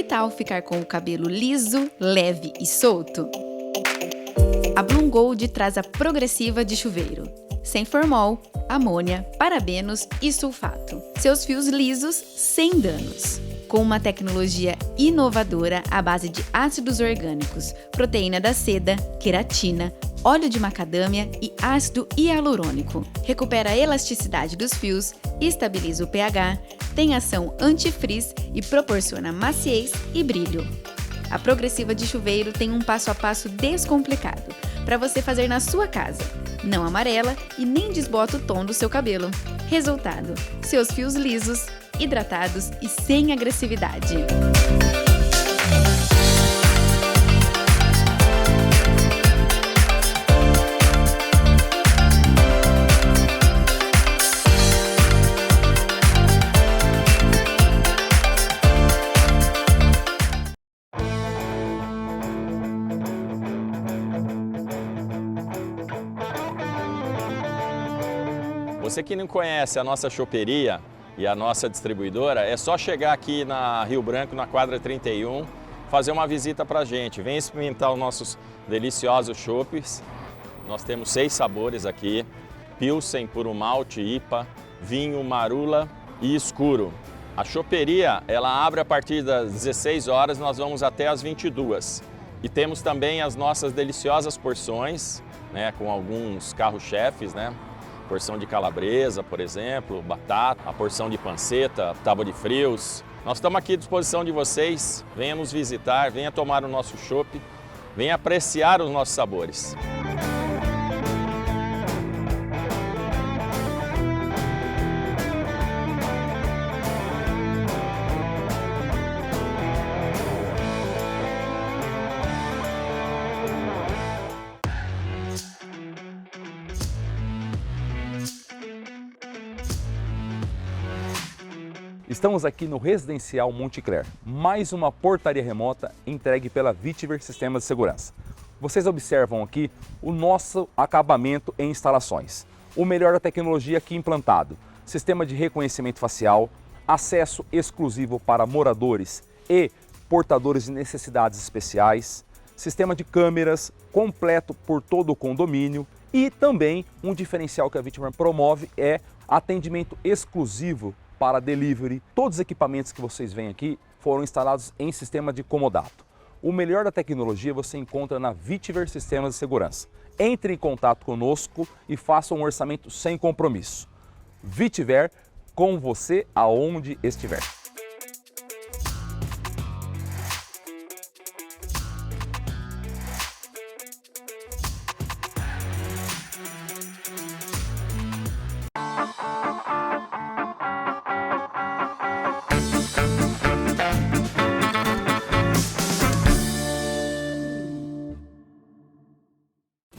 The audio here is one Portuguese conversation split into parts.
Que tal ficar com o cabelo liso, leve e solto? A Bloom Gold traz a progressiva de chuveiro, sem formol, amônia, parabenos e sulfato. Seus fios lisos, sem danos. Com uma tecnologia inovadora à base de ácidos orgânicos, proteína da seda, queratina, óleo de macadâmia e ácido hialurônico. Recupera a elasticidade dos fios, estabiliza o pH, tem ação anti-frizz e proporciona maciez e brilho. A progressiva de chuveiro tem um passo a passo descomplicado para você fazer na sua casa. Não amarela e nem desbota o tom do seu cabelo. Resultado: seus fios lisos, hidratados e sem agressividade. Você que não conhece a nossa choperia e a nossa distribuidora, é só chegar aqui na Rio Branco, na quadra 31, fazer uma visita pra gente. Vem experimentar os nossos deliciosos chopes. Nós temos 6 sabores aqui: Pilsen, puro malte, IPA, vinho, marula e escuro. A choperia, ela abre a partir das 16 horas, nós vamos até as 22. E temos também as nossas deliciosas porções, né, com alguns carro-chefes, né? Porção de calabresa, por exemplo, batata, a porção de panceta, tábua de frios. Nós estamos aqui à disposição de vocês. Venha nos visitar, venha tomar o nosso chopp, venha apreciar os nossos sabores. Estamos aqui no Residencial Monte Cler, mais uma portaria remota entregue pela Vitiver Sistemas de Segurança. Vocês observam aqui o nosso acabamento em instalações. O melhor da tecnologia aqui implantado, sistema de reconhecimento facial, acesso exclusivo para moradores e portadores de necessidades especiais, sistema de câmeras completo por todo o condomínio e também um diferencial que a Vitiver promove é atendimento exclusivo para delivery. Todos os equipamentos que vocês veem aqui foram instalados em sistema de comodato. O melhor da tecnologia você encontra na Vitiver Sistemas de Segurança. Entre em contato conosco e faça um orçamento sem compromisso. Vitiver, com você aonde estiver.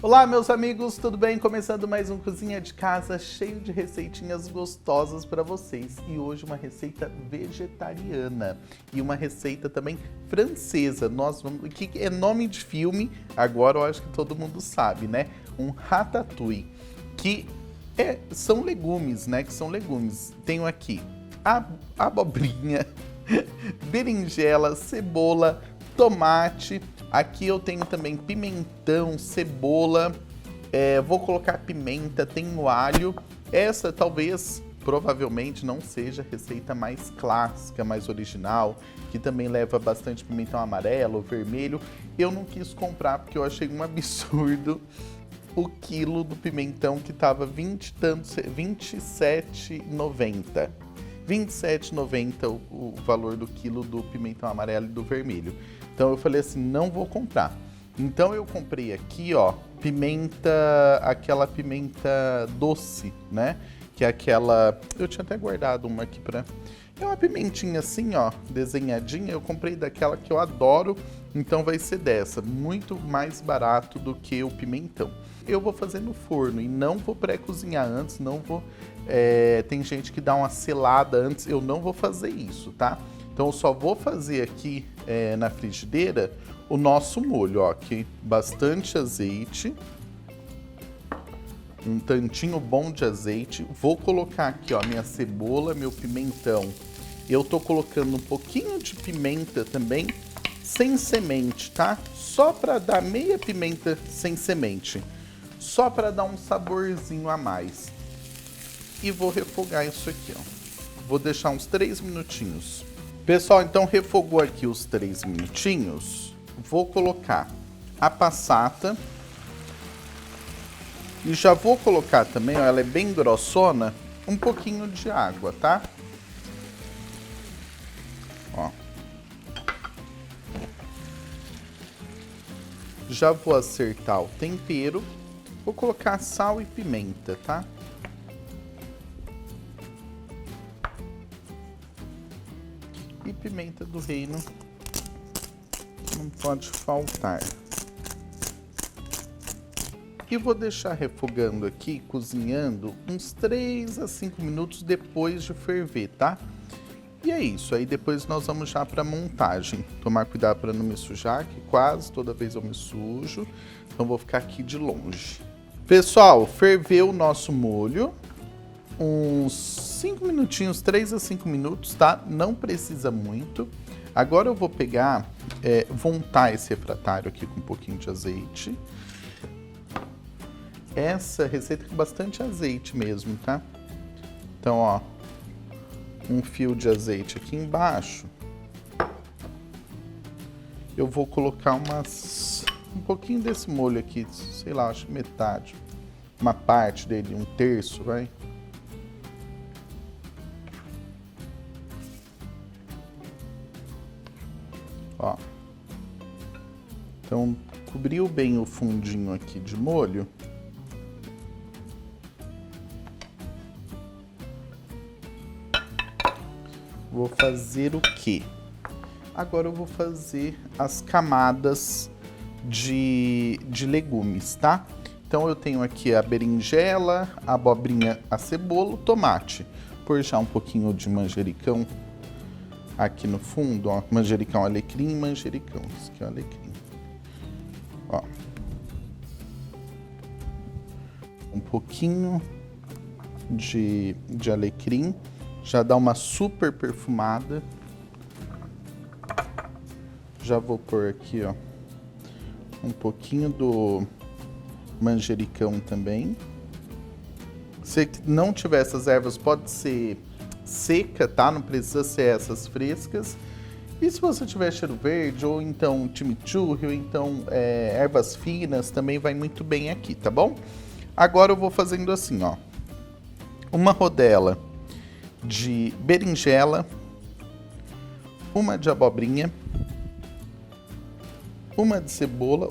Olá meus amigos, tudo bem? Começando mais um Cozinha de Casa cheio de receitinhas gostosas para vocês. E hoje uma receita vegetariana e uma receita também francesa. Nós vamos, que é nome de filme, agora eu acho que todo mundo sabe, né? Um ratatouille, que são legumes, né? Que são legumes. Tenho aqui a abobrinha, berinjela, cebola, tomate. Aqui eu tenho também pimentão, cebola, vou colocar pimenta, tenho alho. Essa talvez, provavelmente, não seja a receita mais clássica, mais original, que também leva bastante pimentão amarelo, vermelho. Eu não quis comprar porque eu achei um absurdo o quilo do pimentão que estava R$27,90. R$27,90 o valor do quilo do pimentão amarelo e do vermelho. Então eu falei assim, não vou comprar. Então eu comprei aqui, ó, aquela pimenta doce, né? Que é aquela, eu tinha até guardado uma aqui pra... É uma pimentinha assim, ó, desenhadinha. Eu comprei daquela que eu adoro, então vai ser dessa. Muito mais barato do que o pimentão. Eu vou fazer no forno e não vou pré-cozinhar antes, não vou... tem gente que dá uma selada antes, eu não vou fazer isso, tá? Então eu só vou fazer aqui na frigideira o nosso molho, ó, aqui bastante azeite, um tantinho bom de azeite. Vou colocar aqui, ó, minha cebola, meu pimentão Eu tô colocando um pouquinho de pimenta também, sem semente, tá? Só para dar meia pimenta sem semente. Só para dar um saborzinho a mais. E vou refogar isso aqui, ó. Vou deixar uns 3 minutinhos. Pessoal, então refogou aqui os 3 minutinhos. Vou colocar a passata. E já vou colocar também, ó, ela é bem grossona, um pouquinho de água, tá? Ó. Já vou acertar o tempero. Vou colocar sal e pimenta, tá? E pimenta do reino não pode faltar. E vou deixar refogando aqui, cozinhando, uns 3 a 5 minutos depois de ferver, tá? E é isso, aí depois nós vamos já para montagem. Tomar cuidado para não me sujar, que quase toda vez eu me sujo. Então vou ficar aqui de longe. Pessoal, ferveu o nosso molho. Uns 5 minutinhos, 3 a 5 minutos, tá? Não precisa muito. Agora eu vou pegar, vou untar esse refratário aqui com um pouquinho de azeite. Essa receita com bastante azeite mesmo, tá? Então, ó, um fio de azeite aqui embaixo. Eu vou colocar um pouquinho desse molho aqui, sei lá, acho que metade. Uma parte dele, 1/3, vai. Ó. Então, cobriu bem o fundinho aqui de molho. Vou fazer o quê? Agora eu vou fazer as camadas de legumes, tá? Então eu tenho aqui a berinjela, a abobrinha, a cebola, o tomate. Pôr já um pouquinho de manjericão aqui no fundo, ó. Manjericão, alecrim e manjericão. Esse aqui é o alecrim. Ó. Um pouquinho de alecrim. Já dá uma super perfumada. Já vou pôr aqui, ó, um pouquinho do manjericão também. Se não tiver essas ervas, pode ser seca, tá? Não precisa ser essas frescas. E se você tiver cheiro verde, ou então chimichurri, ou então ervas finas, também vai muito bem aqui, tá bom? Agora eu vou fazendo assim, ó. Uma rodela de berinjela, uma de abobrinha, uma de cebola,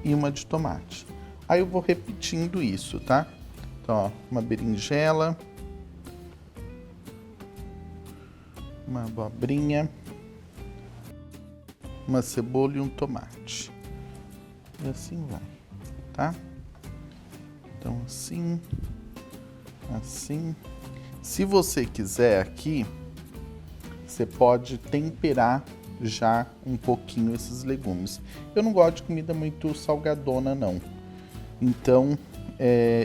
e uma de tomate. Aí eu vou repetindo isso, tá? Então, ó, uma berinjela, uma abobrinha, uma cebola e um tomate. E assim vai, tá? Então, assim, assim. Se você quiser aqui, você pode temperar já um pouquinho esses legumes. Eu não gosto de comida muito salgadona, não. Então,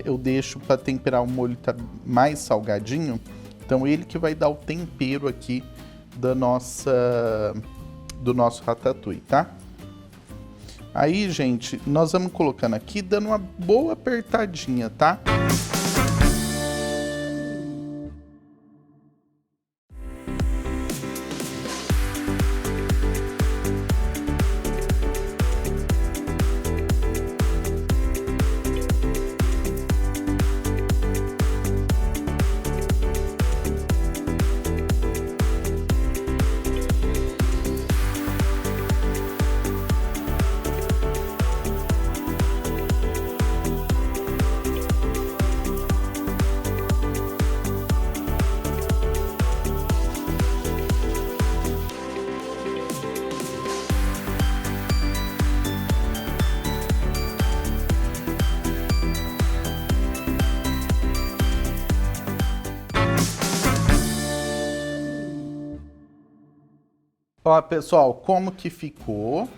eu deixo para temperar, o molho tá mais salgadinho. Então, ele que vai dar o tempero aqui do nosso ratatouille, tá? Aí, gente, nós vamos colocando aqui, dando uma boa apertadinha, tá? Ó, pessoal, como que ficou?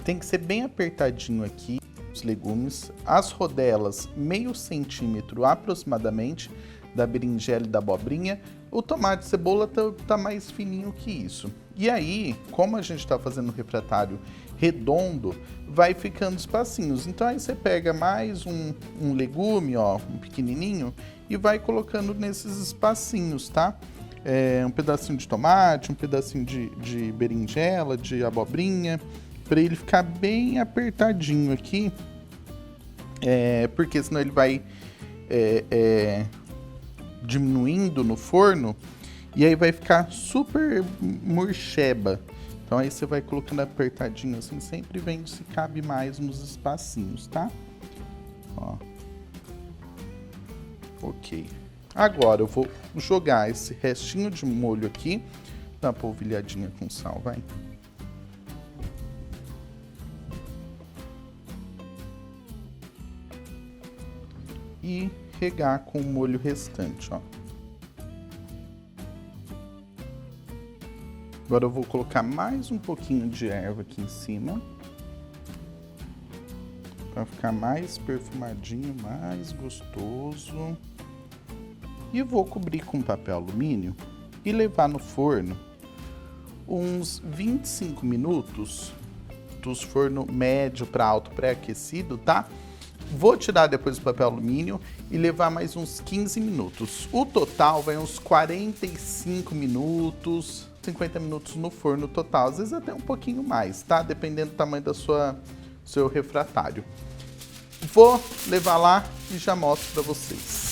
Tem que ser bem apertadinho aqui os legumes. As rodelas, meio centímetro aproximadamente da berinjela e da abobrinha. O tomate e cebola tá mais fininho que isso. E aí, como a gente está fazendo um refratário redondo, vai ficando espacinhos. Então aí você pega mais um legume, ó, um pequenininho, e vai colocando nesses espacinhos, tá? Um pedacinho de tomate, um pedacinho de berinjela, de abobrinha, para ele ficar bem apertadinho aqui, porque senão ele vai diminuindo no forno e aí vai ficar super murcheba. Então aí você vai colocando apertadinho assim, sempre vendo se cabe mais nos espacinhos, tá? Ó. Ok. Agora eu vou jogar esse restinho de molho aqui, dá uma polvilhadinha com sal, vai. E regar com o molho restante, ó. Agora eu vou colocar mais um pouquinho de erva aqui em cima, para ficar mais perfumadinho, mais gostoso. E vou cobrir com papel alumínio e levar no forno uns 25 minutos, dos forno médio para alto pré-aquecido, tá? Vou tirar depois o papel alumínio e levar mais uns 15 minutos. O total vai uns 45 minutos, 50 minutos no forno total, às vezes até um pouquinho mais, tá? Dependendo do tamanho da seu refratário. Vou levar lá e já mostro para vocês.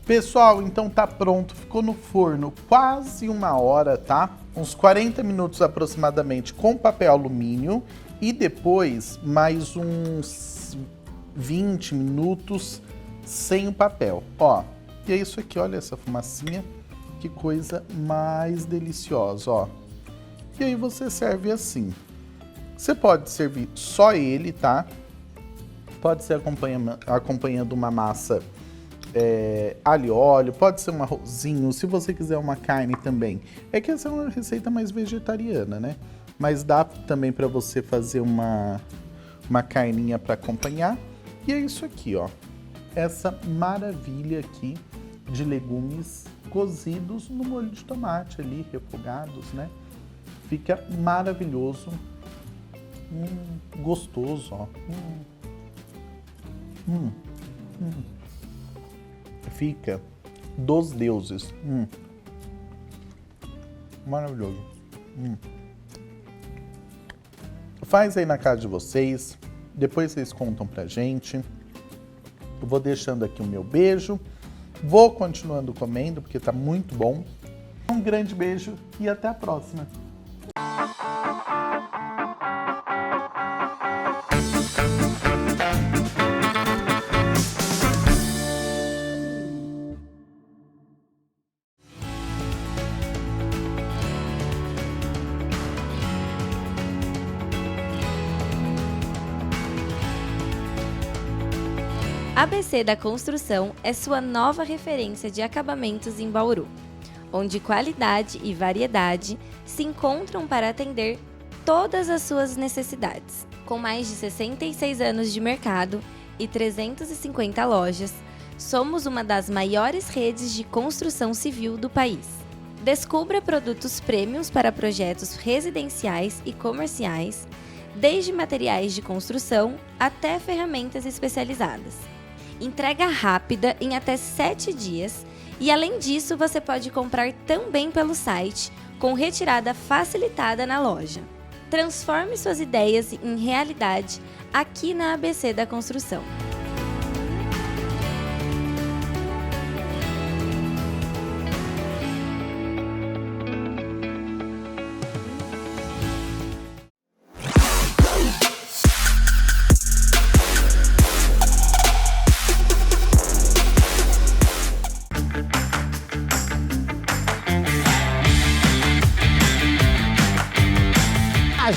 Pessoal, então tá pronto, ficou no forno quase 1 hora, tá? Uns 40 minutos aproximadamente com papel alumínio e depois mais uns 20 minutos sem o papel. Ó, e é isso aqui, olha essa fumacinha, que coisa mais deliciosa, ó. E aí você serve assim. Você pode servir só ele, tá? Pode ser acompanhando uma massa alho e óleo, pode ser um arrozinho, se você quiser uma carne também. É que essa é uma receita mais vegetariana, né? Mas dá também para você fazer uma carninha para acompanhar. E é isso aqui, ó. Essa maravilha aqui de legumes cozidos no molho de tomate ali, refogados, né? Fica maravilhoso. Gostoso, ó. Fica dos deuses. Maravilhoso. Faz aí na casa de vocês. Depois vocês contam pra gente. Eu vou deixando aqui o meu beijo. Vou continuando comendo, porque tá muito bom. Um grande beijo e até a próxima. ABC da Construção é sua nova referência de acabamentos em Bauru, onde qualidade e variedade se encontram para atender todas as suas necessidades. Com mais de 66 anos de mercado e 350 lojas, somos uma das maiores redes de construção civil do país. Descubra produtos premiums para projetos residenciais e comerciais, desde materiais de construção até ferramentas especializadas. Entrega rápida em até 7 dias e, além disso, você pode comprar também pelo site, com retirada facilitada na loja. Transforme suas ideias em realidade aqui na ABC da Construção.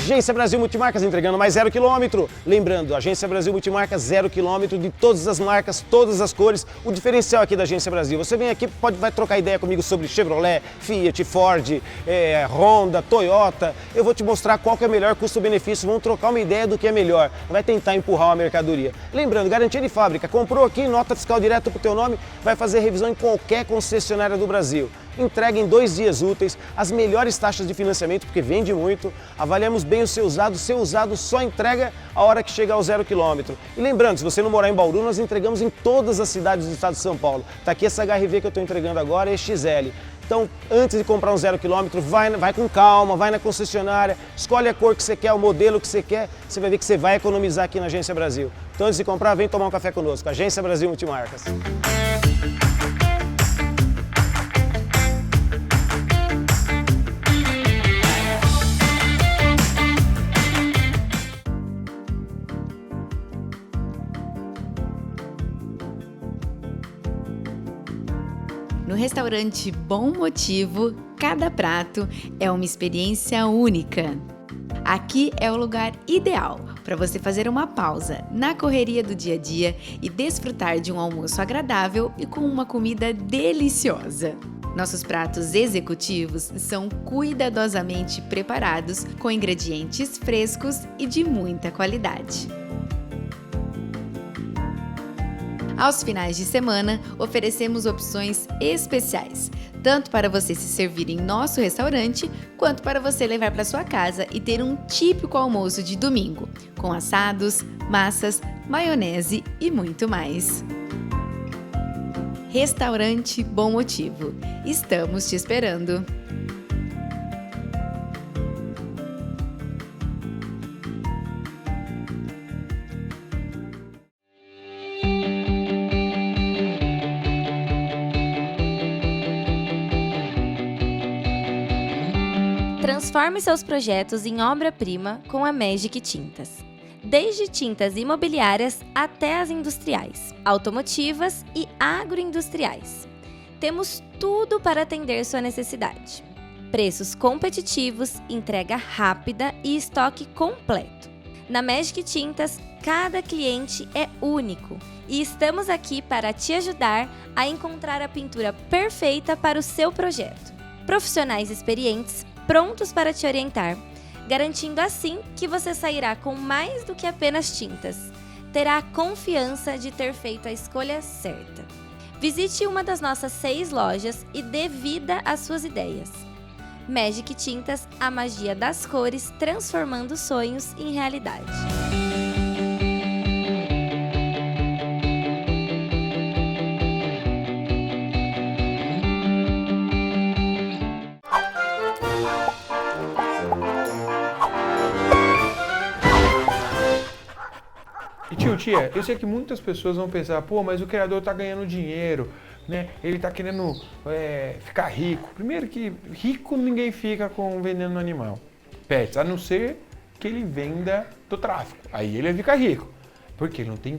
Agência Brasil Multimarcas, entregando mais 0 km. Lembrando, Agência Brasil Multimarcas, 0 km de todas as marcas, todas as cores. O diferencial aqui da Agência Brasil, você vem aqui, vai trocar ideia comigo sobre Chevrolet, Fiat, Ford, Honda, Toyota. Eu vou te mostrar qual que é o melhor custo-benefício, vamos trocar uma ideia do que é melhor. Vai tentar empurrar uma mercadoria. Lembrando, garantia de fábrica, comprou aqui, nota fiscal direto para o teu nome, vai fazer revisão em qualquer concessionária do Brasil. Entrega em 2 dias úteis, as melhores taxas de financiamento, porque vende muito. Avaliamos bem o seu usado só entrega a hora que chegar ao 0 km. E lembrando, se você não morar em Bauru, nós entregamos em todas as cidades do estado de São Paulo. Tá aqui essa HRV que eu estou entregando agora, é XL. Então, antes de comprar um 0 km, vai com calma, vai na concessionária, escolhe a cor que você quer, o modelo que você quer, você vai ver que você vai economizar aqui na Agência Brasil. Então, antes de comprar, vem tomar um café conosco. Agência Brasil Multimarcas. No restaurante Bom Motivo, cada prato é uma experiência única. Aqui é o lugar ideal para você fazer uma pausa na correria do dia a dia e desfrutar de um almoço agradável e com uma comida deliciosa. Nossos pratos executivos são cuidadosamente preparados com ingredientes frescos e de muita qualidade. Aos finais de semana, oferecemos opções especiais, tanto para você se servir em nosso restaurante, quanto para você levar para sua casa e ter um típico almoço de domingo, com assados, massas, maionese e muito mais. Restaurante Bom Motivo. Estamos te esperando! Transforme seus projetos em obra-prima com a Magic Tintas. Desde tintas imobiliárias até as industriais, automotivas e agroindustriais. Temos tudo para atender sua necessidade. Preços competitivos, entrega rápida e estoque completo. Na Magic Tintas, cada cliente é único e estamos aqui para te ajudar a encontrar a pintura perfeita para o seu projeto. Profissionais experientes prontos para te orientar, garantindo assim que você sairá com mais do que apenas tintas. Terá a confiança de ter feito a escolha certa. Visite uma das nossas 6 lojas e dê vida às suas ideias. Magic Tintas, a magia das cores, transformando sonhos em realidade. Tia, eu sei que muitas pessoas vão pensar, pô, mas o criador tá ganhando dinheiro, né? Ele tá querendo ficar rico. Primeiro que rico ninguém fica com vendendo no animal, pets, a não ser que ele venda do tráfico. Aí ele vai ficar rico, porque ele não tem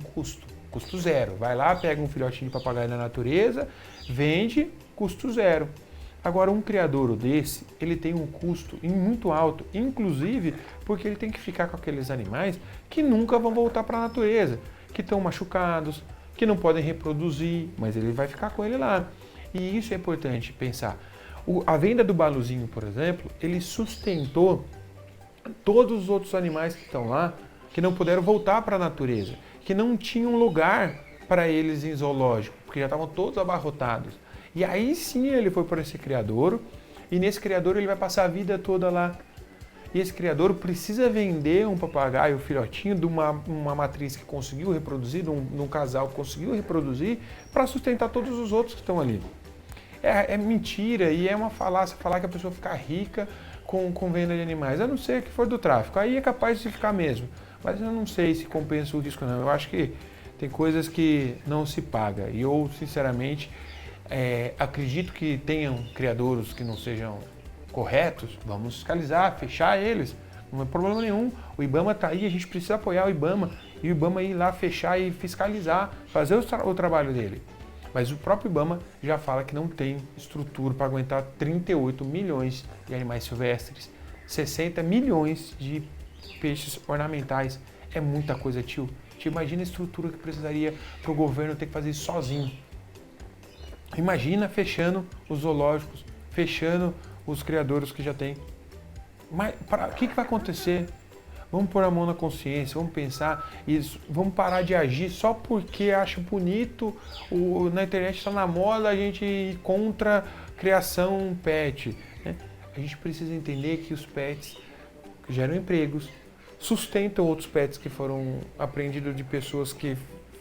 custo zero. Vai lá, pega um filhotinho de papagaio na natureza, vende, custo zero. Agora, um criadouro desse, ele tem um custo muito alto, inclusive porque ele tem que ficar com aqueles animais que nunca vão voltar para a natureza, que estão machucados, que não podem reproduzir, mas ele vai ficar com ele lá. E isso é importante pensar. A venda do Baluzinho, por exemplo, ele sustentou todos os outros animais que estão lá, que não puderam voltar para a natureza, que não tinham lugar para eles em zoológico, porque já estavam todos abarrotados. E aí sim ele foi para esse criadouro, e nesse criadouro ele vai passar a vida toda lá. E esse criadouro precisa vender um papagaio, um filhotinho, de uma matriz que conseguiu reproduzir, de um casal que conseguiu reproduzir, para sustentar todos os outros que estão ali. É mentira e é uma falácia falar que a pessoa fica rica com venda de animais, a não ser que for do tráfico. Aí é capaz de ficar mesmo, mas eu não sei se compensa o risco não. Eu acho que tem coisas que não se paga e eu, sinceramente, acredito que tenham criadouros que não sejam corretos, vamos fiscalizar, fechar eles, não é problema nenhum. O IBAMA está aí, a gente precisa apoiar o IBAMA e o IBAMA ir lá fechar e fiscalizar, fazer o trabalho dele. Mas o próprio IBAMA já fala que não tem estrutura para aguentar 38 milhões de animais silvestres, 60 milhões de peixes ornamentais. É muita coisa, tio. Imagina a estrutura que precisaria para o governo ter que fazer isso sozinho. Imagina fechando os zoológicos, fechando os criadouros que já tem. Mas o que vai acontecer? Vamos pôr a mão na consciência, vamos pensar isso, vamos parar de agir só porque acha bonito, na internet está na moda a gente ir contra criação pet. Né? A gente precisa entender que os pets geram empregos, sustentam outros pets que foram apreendidos de pessoas que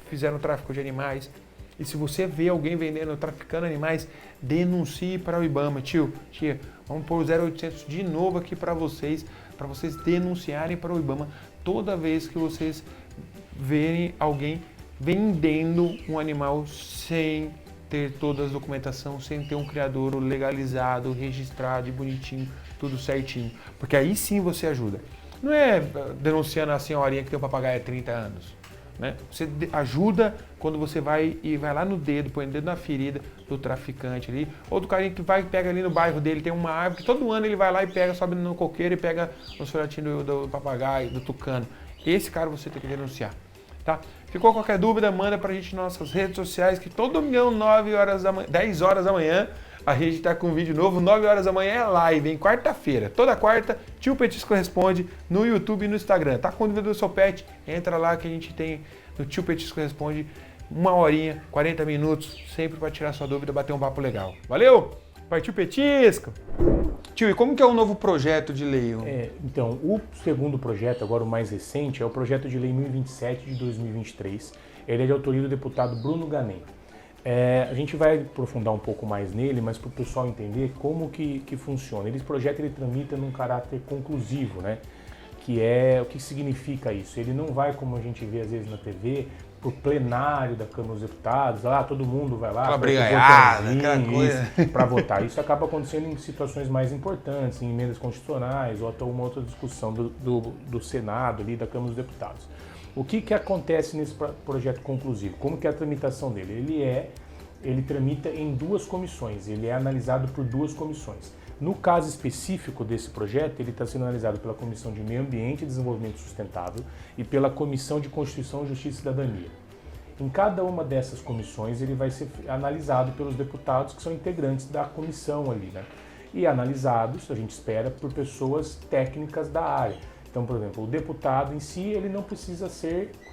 fizeram tráfico de animais. E se você vê alguém vendendo, traficando animais, denuncie para o IBAMA. Tia, vamos pôr o 0800 de novo aqui para vocês denunciarem para o IBAMA toda vez que vocês verem alguém vendendo um animal sem ter toda a documentação, sem ter um criadouro legalizado, registrado e bonitinho, tudo certinho. Porque aí sim você ajuda. Não é denunciando a senhorinha que tem um papagaio há 30 anos. Né? Você ajuda quando você vai lá no dedo, põe o dedo na ferida do traficante ali, ou do carinha que vai e pega ali no bairro dele, tem uma árvore que todo ano ele vai lá e pega, sobe no coqueiro e pega os filhotinhos do papagaio, do tucano. Esse cara você tem que denunciar, tá? Ficou qualquer dúvida, manda pra gente nas nossas redes sociais, que todo domingo, 10 horas da manhã, a gente tá com um vídeo novo, 9 horas da manhã é live, em quarta-feira. Toda quarta, Tio Petisco Responde no YouTube e no Instagram. Tá com dúvida do seu pet? Entra lá que a gente tem no Tio Petisco Responde 1 horinha, 40 minutos, sempre para tirar sua dúvida, bater um papo legal. Valeu? Partiu Petisco! Tio, e como que é o novo projeto de lei? Então, o segundo projeto, agora o mais recente, é o projeto de lei 1027 de 2023. Ele é de autoria do deputado Bruno Ganem. A gente vai aprofundar um pouco mais nele, mas para o pessoal entender como que funciona. Esse projeto ele tramita num caráter conclusivo, né? Que é o que significa isso. Ele não vai, como a gente vê às vezes na TV, pro plenário da Câmara dos Deputados, todo mundo vai lá para votar. Isso acaba acontecendo em situações mais importantes, em emendas constitucionais ou até uma outra discussão do Senado, ali, da Câmara dos Deputados. O que acontece nesse projeto conclusivo? Como que é a tramitação dele? Ele tramita em 2 comissões, ele é analisado por 2 comissões. No caso específico desse projeto, ele está sendo analisado pela Comissão de Meio Ambiente e Desenvolvimento Sustentável e pela Comissão de Constituição, Justiça e Cidadania. Em cada uma dessas comissões, ele vai ser analisado pelos deputados que são integrantes da comissão ali, né? E analisados, a gente espera, por pessoas técnicas da área. Então, por exemplo, o deputado em si, ele não precisa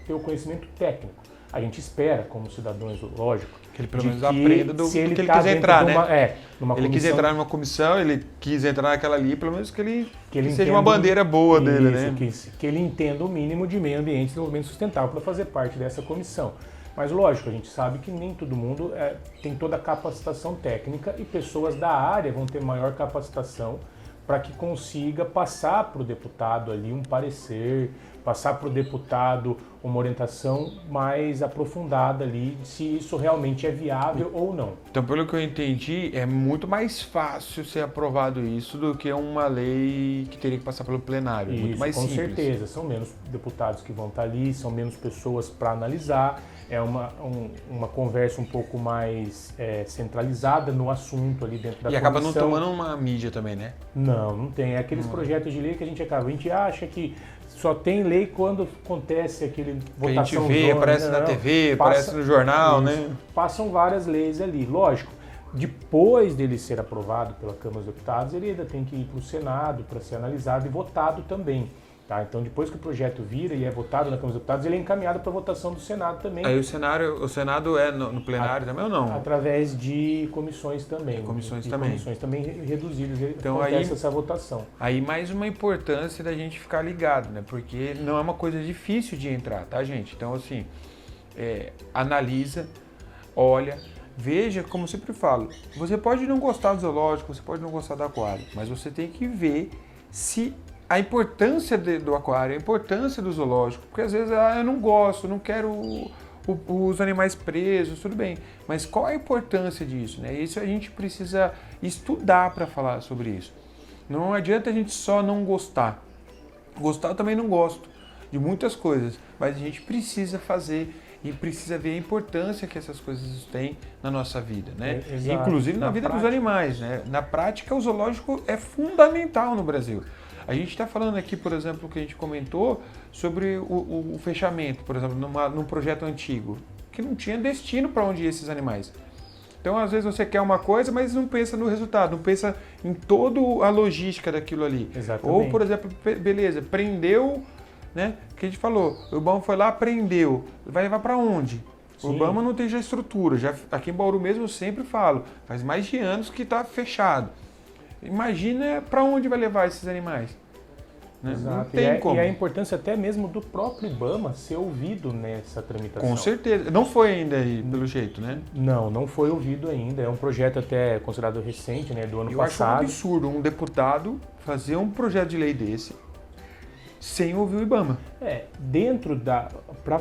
ter o conhecimento técnico. A gente espera, como cidadãos, lógico, que ele pelo menos aprenda do que ele quis entrar, né? Ele quis entrar numa comissão, ele quis entrar naquela ali, pelo menos que ele seja uma bandeira boa dele, né? Que ele entenda o mínimo de meio ambiente e desenvolvimento sustentável para fazer parte dessa comissão. Mas lógico, a gente sabe que nem todo mundo tem toda a capacitação técnica e pessoas da área vão ter maior capacitação para que consiga passar para o deputado ali um parecer, passar para o deputado uma orientação mais aprofundada ali, se isso realmente é viável ou não. Então, pelo que eu entendi, é muito mais fácil ser aprovado isso do que uma lei que teria que passar pelo plenário. Isso, muito mais com simples. certeza. São menos deputados que vão estar ali, são menos pessoas para analisar. É uma conversa um pouco mais centralizada no assunto ali dentro da comissão. E acaba não tomando uma mídia também, né? Não tem. É aqueles projetos de lei que a gente acha que só tem lei quando acontece aquele votação. Que a gente vê, aparece na TV, aparece no jornal, isso, né? Passam várias leis ali. Lógico, depois dele ser aprovado pela Câmara dos Deputados, ele ainda tem que ir para o Senado para ser analisado e votado também. Tá? Então, depois que o projeto vira e é votado na Câmara dos Deputados, ele é encaminhado para votação do Senado também. Aí o Senado é no plenário também ou não? Através de comissões também. Comissões também reduzidas. Então acontece essa votação. Aí mais uma importância da gente ficar ligado, né? Porque não é uma coisa difícil de entrar, tá, gente? Então, assim, analisa, olha, veja, como eu sempre falo, você pode não gostar do zoológico, você pode não gostar do aquário, mas você tem que ver se a importância do aquário, a importância do zoológico, porque às vezes eu não gosto, não quero os animais presos, tudo bem, mas qual a importância disso, né? Isso a gente precisa estudar para falar sobre isso. Não adianta a gente só não gostar. Gostar eu também não gosto de muitas coisas, mas a gente precisa fazer e precisa ver a importância que essas coisas têm na nossa vida, né? Exato. Inclusive na vida dos animais, né? Na prática, o zoológico é fundamental no Brasil. A gente está falando aqui, por exemplo, o que a gente comentou sobre o fechamento, por exemplo, num projeto antigo, que não tinha destino para onde iam esses animais. Então, às vezes você quer uma coisa, mas não pensa no resultado, não pensa em toda a logística daquilo ali. Exatamente. Ou, por exemplo, beleza, prendeu, né? Que a gente falou, o IBAMA foi lá, prendeu, vai levar para onde? Sim. O IBAMA não tem já estrutura, aqui em Bauru mesmo eu sempre falo, faz mais de anos que está fechado. Imagina para onde vai levar esses animais. Né? Exato. Não tem como. E a importância até mesmo do próprio IBAMA ser ouvido nessa tramitação. Com certeza. Não foi ainda aí, pelo jeito, né? Não foi ouvido ainda. É um projeto até considerado recente, né, do ano Eu passado. acho um absurdo um deputado fazer um projeto de lei desse sem ouvir o IBAMA. Dentro para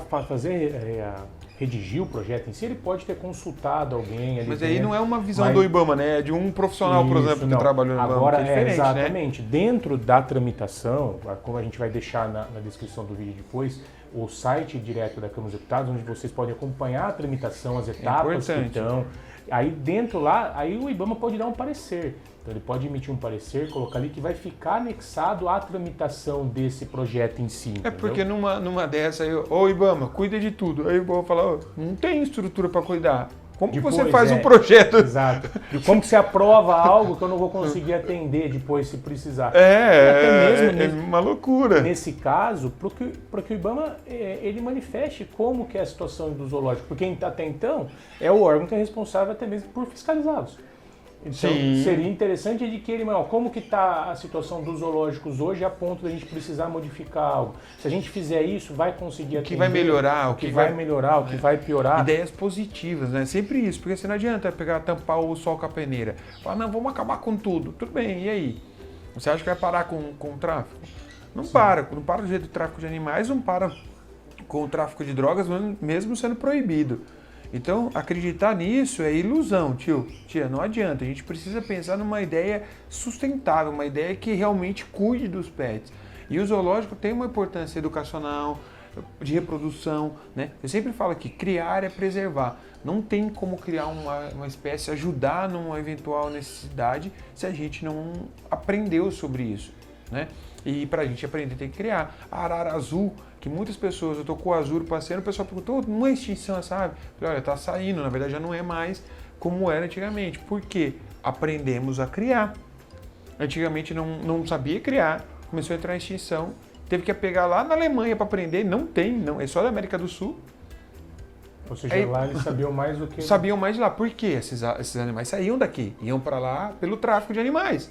redigir o projeto em si, ele pode ter consultado alguém ali. Mas aí não é uma visão do IBAMA, né? É de um profissional, por exemplo, que trabalhou no IBAMA. Agora, que é diferente, exatamente. Né? Dentro da tramitação, como a gente vai deixar na descrição do vídeo depois, o site direto da Câmara dos Deputados, onde vocês podem acompanhar a tramitação, as etapas que estão. Aí dentro lá, aí o IBAMA pode dar um parecer. Então ele pode emitir um parecer, colocar ali que vai ficar anexado à tramitação desse projeto em si. Entendeu? Porque numa dessa aí, ô IBAMA, cuida de tudo. Aí o IBAMA fala, não tem estrutura para cuidar. Como que você faz um projeto? Exato. E como que você aprova algo que eu não vou conseguir atender depois se precisar? Até mesmo uma loucura. Nesse caso, para que o IBAMA ele manifeste como que é a situação do zoológico, porque até então é o órgão que é responsável até mesmo por fiscalizá-los. Então, seria interessante de que ele, como que está a situação dos zoológicos hoje a ponto de a gente precisar modificar algo. Se a gente fizer isso, vai conseguir atender. O que vai melhorar, o que vai melhorar, o que vai piorar. Ideias positivas, né? Sempre isso, porque você não adianta tampar o sol com a peneira. Falar, não, vamos acabar com tudo. Tudo bem, e aí? Você acha que vai parar com o tráfico? Não para. Não para do jeito do tráfico de animais, não para com o tráfico de drogas, mesmo sendo proibido. Então, acreditar nisso é ilusão, tia, não adianta. A gente precisa pensar numa ideia sustentável, uma ideia que realmente cuide dos pets. E o zoológico tem uma importância educacional, de reprodução, né? Eu sempre falo que criar é preservar. Não tem como criar uma espécie, ajudar numa eventual necessidade se a gente não aprendeu sobre isso, né? E para a gente aprender tem que criar. A arara azul, que muitas pessoas, eu tô com o azul passeando, o pessoal perguntou, não é extinção, sabe? Falei, olha, tá saindo, na verdade já não é mais como era antigamente. Por quê? Aprendemos a criar. Antigamente não sabia criar, começou a entrar em extinção, teve que pegar lá na Alemanha para aprender, não, é só da América do Sul. Ou seja, lá eles sabiam mais do que... Sabiam mais de lá. Por quê? Esses animais saíam daqui, iam para lá pelo tráfico de animais.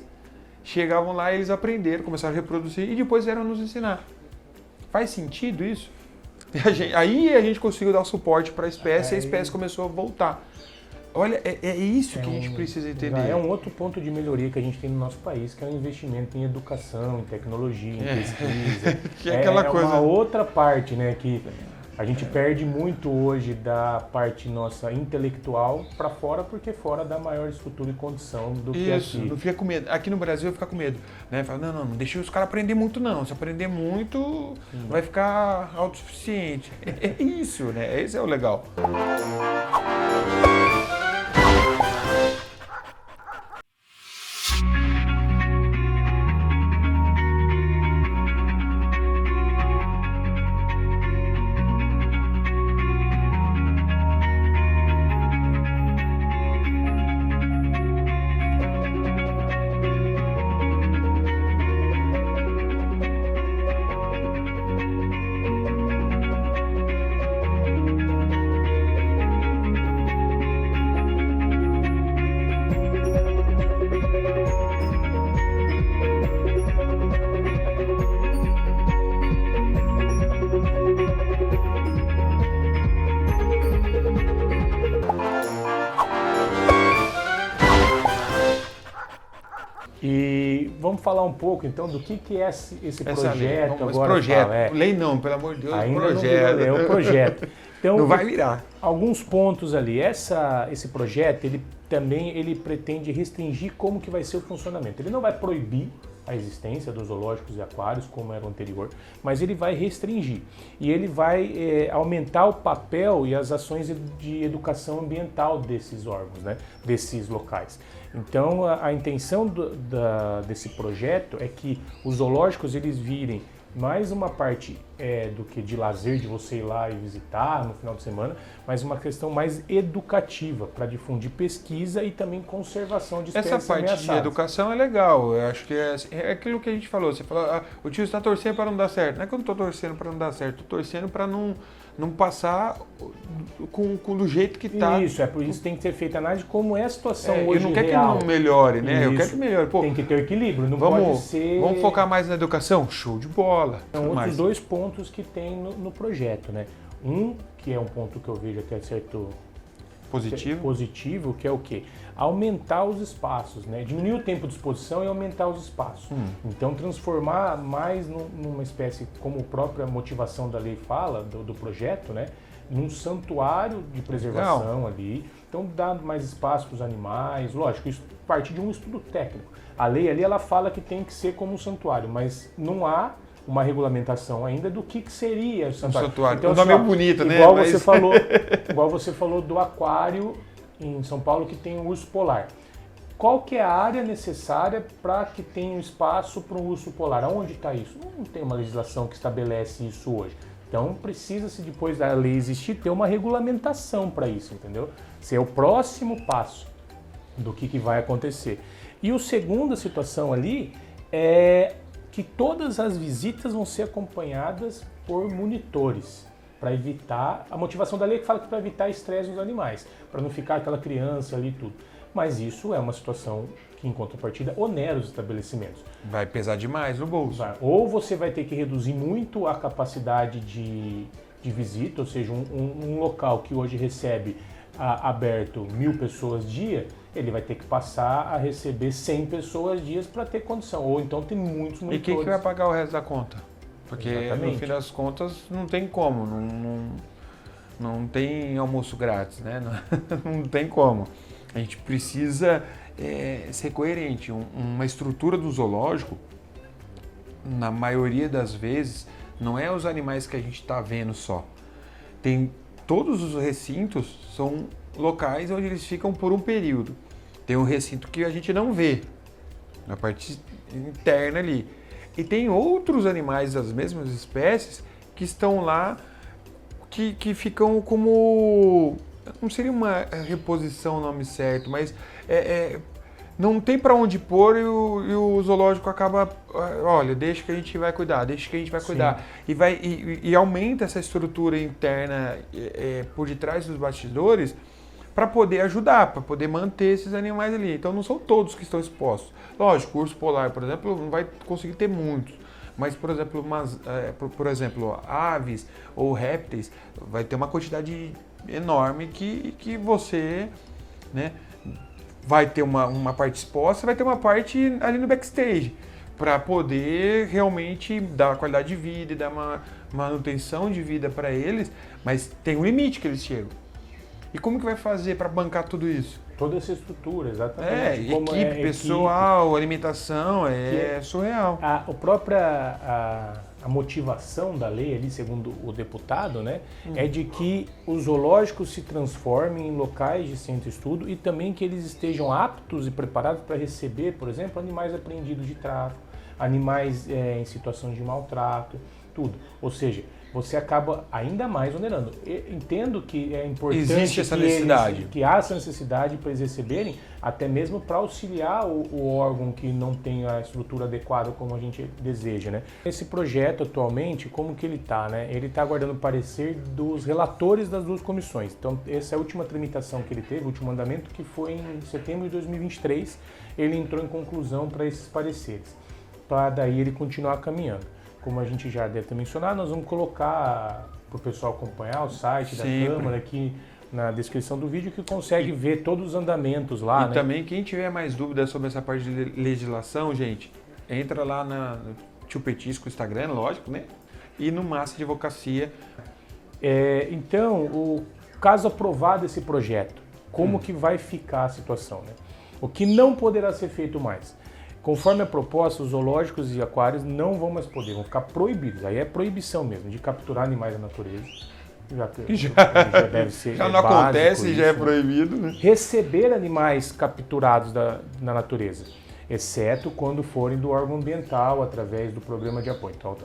Chegavam lá, eles aprenderam, começaram a reproduzir e depois vieram nos ensinar. Faz sentido isso? Aí a gente conseguiu dar o suporte para a espécie e a espécie começou a voltar. Olha, é isso que a gente precisa entender. É um outro ponto de melhoria que a gente tem no nosso país, que é o investimento em educação, em tecnologia, em pesquisa. Que é aquela coisa... uma outra parte, né, que a gente perde muito hoje da parte nossa intelectual para fora, porque fora dá maior estrutura e condição do que aqui. Não fica com medo. Aqui no Brasil fica com medo, né? Fala, não deixa os caras aprender muito não. Se aprender muito, vai ficar autossuficiente. É isso, né? Esse é o legal. E vamos falar um pouco então do que é esse projeto lei. agora. Projeto. Lei não, pelo amor de Deus, ainda projeto. Não é o projeto. Então, não vai virar. Alguns pontos ali. Esse projeto, ele também ele pretende restringir como que vai ser o funcionamento. Ele não vai proibir a existência dos zoológicos e aquários, como era o anterior, mas ele vai restringir. E ele vai aumentar o papel e as ações de educação ambiental desses órgãos, né, desses locais. Então, a intenção desse projeto é que os zoológicos eles virem mais uma parte do que de lazer, de você ir lá e visitar no final de semana, mas uma questão mais educativa, para difundir pesquisa e também conservação de espécies Essa parte ameaçadas. de educação é legal, eu acho que é aquilo que a gente falou. Você falou, o tio está torcendo para não dar certo. Não é que eu não estou torcendo para não dar certo, estou torcendo para não passar do jeito que está. Isso, por isso tem que ser feita análise de como é a situação hoje eu não quero real. que não melhore, né? Eu Isso. quero que melhore. Pô, Tem que ter equilíbrio, não pode ser... Vamos focar mais na educação? Show de bola. São outros dois pontos que tem no projeto, né? Um, que é um ponto que eu vejo até certo positivo, que é o quê? Aumentar os espaços, né? Diminuir o tempo de exposição e aumentar os espaços. Então, transformar mais numa espécie, como a própria motivação da lei fala, do projeto, né? Num santuário de preservação ali. Então, dar mais espaço para os animais. Lógico, isso parte de um estudo técnico. A lei ali, ela fala que tem que ser como um santuário, mas não há uma regulamentação ainda do que seria o santuário. Então, o nome é bonito, né? Igual você falou do aquário em São Paulo que tem o urso polar. Qual que é a área necessária para que tenha um espaço para um urso polar? Aonde está isso? Não tem uma legislação que estabelece isso hoje. Então precisa-se, depois da lei existir, ter uma regulamentação para isso, entendeu? Esse é o próximo passo do que vai acontecer. E a segunda situação ali é que todas as visitas vão ser acompanhadas por monitores, para evitar, a motivação da lei é que fala que para evitar estresse nos animais, para não ficar aquela criança ali e tudo. Mas isso é uma situação que, em contrapartida, onera os estabelecimentos. Vai pesar demais no bolso. Ou você vai ter que reduzir muito a capacidade de visita, ou seja, um local que hoje recebe aberto 1.000 pessoas dia, ele vai ter que passar a receber 100 pessoas dias para ter condição, ou então tem muitos monitores. E quem que vai pagar o resto da conta? Porque Exatamente. no fim das contas não tem como, não tem almoço grátis, né? Não tem como. A gente precisa ser coerente. Uma estrutura do zoológico, na maioria das vezes, não é os animais que a gente está vendo só. Todos os recintos são locais onde eles ficam por um período. Tem um recinto que a gente não vê, na parte interna ali. E tem outros animais das mesmas espécies que estão lá, que ficam como... Não seria uma reposição o nome certo, mas não tem para onde pôr e o zoológico acaba... Olha, deixa que a gente vai cuidar, deixa que a gente vai cuidar. E aumenta essa estrutura interna por detrás dos bastidores para poder ajudar, para poder manter esses animais ali. Então não são todos que estão expostos. Lógico, o urso polar, por exemplo, não vai conseguir ter muitos. Mas, por exemplo, aves ou répteis, vai ter uma quantidade enorme que você, né, vai ter uma parte exposta, vai ter uma parte ali no backstage, para poder realmente dar qualidade de vida e dar uma manutenção de vida para eles, mas tem um limite que eles chegam. E como que vai fazer para bancar tudo isso? Toda essa estrutura, exatamente. Equipe, pessoal, alimentação, surreal. A motivação da lei ali, segundo o deputado, né, é de que os zoológicos se transformem em locais de centro-estudo e também que eles estejam aptos e preparados para receber, por exemplo, animais apreendidos de tráfico, animais em situação de maltrato, tudo. Ou seja, você acaba ainda mais onerando. Entendo que é importante existe essa necessidade. Que há essa necessidade para eles receberem, até mesmo para auxiliar o órgão que não tem a estrutura adequada como a gente deseja, né? Esse projeto atualmente, como que ele está, né? Ele está aguardando o parecer dos relatores das duas comissões. Então, essa é a última tramitação que ele teve, o último andamento, que foi em setembro de 2023. Ele entrou em conclusão para esses pareceres, para daí ele continuar caminhando. Como a gente já deve ter mencionado, nós vamos colocar para o pessoal acompanhar o site da Câmara aqui na descrição do vídeo, que consegue ver todos os andamentos lá. E também, quem tiver mais dúvidas sobre essa parte de legislação, gente, entra lá no Tio Petisco Instagram, lógico, né? E no Massa Advocacia. Então, o caso aprovado esse projeto, como que vai ficar a situação, né? O que não poderá ser feito mais. Conforme a proposta, os zoológicos e aquários não vão mais poder, vão ficar proibidos. Aí é proibição mesmo, de capturar animais da natureza. Já deve ser. Já não acontece, já é isso, né? proibido, né? Receber animais capturados na natureza, exceto quando forem do órgão ambiental, através do programa de apoio. Então,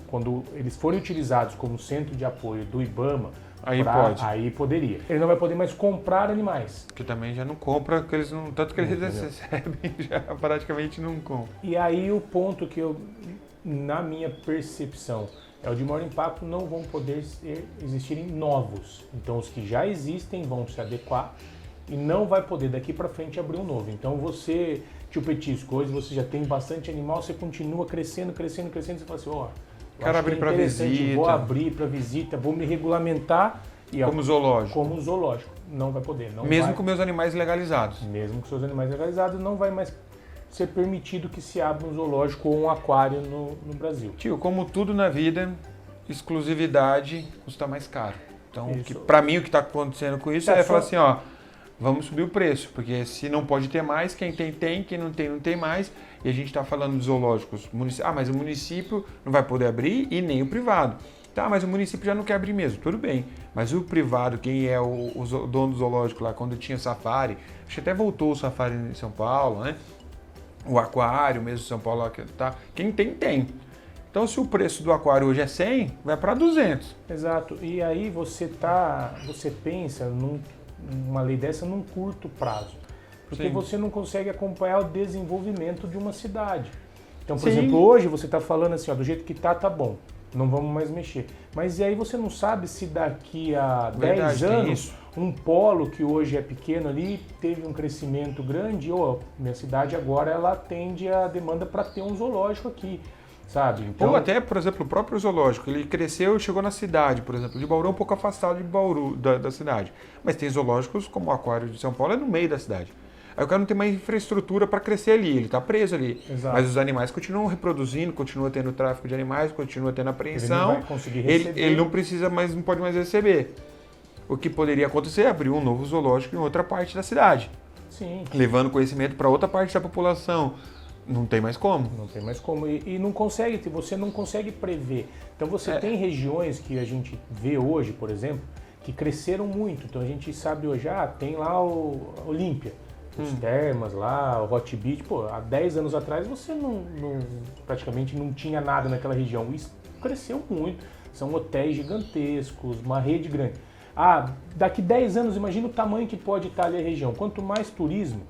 quando eles forem utilizados como centro de apoio do IBAMA, aí poderia. Ele não vai poder mais comprar animais. Que também já não compra, que eles não, tanto que eles recebem, já praticamente não compram. E aí o ponto que eu, na minha percepção, é o de maior impacto, não vão poder existirem novos. Então os que já existem vão se adequar e não vai poder daqui para frente abrir um novo. Então você, tio Petisco, hoje você já tem bastante animal, você continua crescendo, você fala assim, ó, quero abrir para visita. Vou abrir para visita, vou me regulamentar. E como zoológico. Como zoológico. Não vai poder. Mesmo com meus animais legalizados. Mesmo com seus animais legalizados, não vai mais ser permitido que se abra um zoológico ou um aquário no Brasil. Tio, como tudo na vida, exclusividade custa mais caro. Então, para mim, o que está acontecendo com isso é falar assim, ó, vamos subir o preço, porque se não pode ter mais, quem tem, quem não tem mais. E a gente está falando de zoológicos. Mas o município não vai poder abrir e nem o privado. Tá, mas o município já não quer abrir mesmo, tudo bem. Mas o privado, quem é o dono do zoológico lá, quando tinha safari, acho que até voltou o safari em São Paulo, né? O aquário mesmo em São Paulo, tá? Quem tem. Então, se o preço do aquário hoje é 100, vai para 200. Exato. E aí você pensa numa lei dessa num curto prazo. Porque você não consegue acompanhar o desenvolvimento de uma cidade. Então, por exemplo, hoje você está falando assim, ó, do jeito que tá bom. Não vamos mais mexer. Mas e aí você não sabe se daqui a 10 anos, um polo que hoje é pequeno ali, teve um crescimento grande, minha cidade agora ela atende a demanda para ter um zoológico aqui, sabe? Então, ou até, por exemplo, o próprio zoológico, ele cresceu e chegou na cidade, por exemplo, de Bauru é um pouco afastado de Bauru, da cidade. Mas tem zoológicos como o Aquário de São Paulo, é no meio da cidade. Aí o cara não tem mais infraestrutura para crescer ali, ele está preso ali. Exato. Mas os animais continuam reproduzindo, continua tendo tráfico de animais, continua tendo apreensão. Ele não vai conseguir receber. Ele não precisa mais, não pode mais receber. O que poderia acontecer é abrir um novo zoológico em outra parte da cidade. Sim. Levando conhecimento para outra parte da população. Não tem mais como. Não tem mais como. E não consegue, você não consegue prever. Então você tem regiões que a gente vê hoje, por exemplo, que cresceram muito. Então a gente sabe hoje, tem lá o Olímpia. Os termas lá, o Hot Beach, há 10 anos atrás você praticamente não tinha nada naquela região. Isso cresceu muito, são hotéis gigantescos, uma rede grande. Daqui 10 anos, imagina o tamanho que pode estar ali a região. Quanto mais turismo,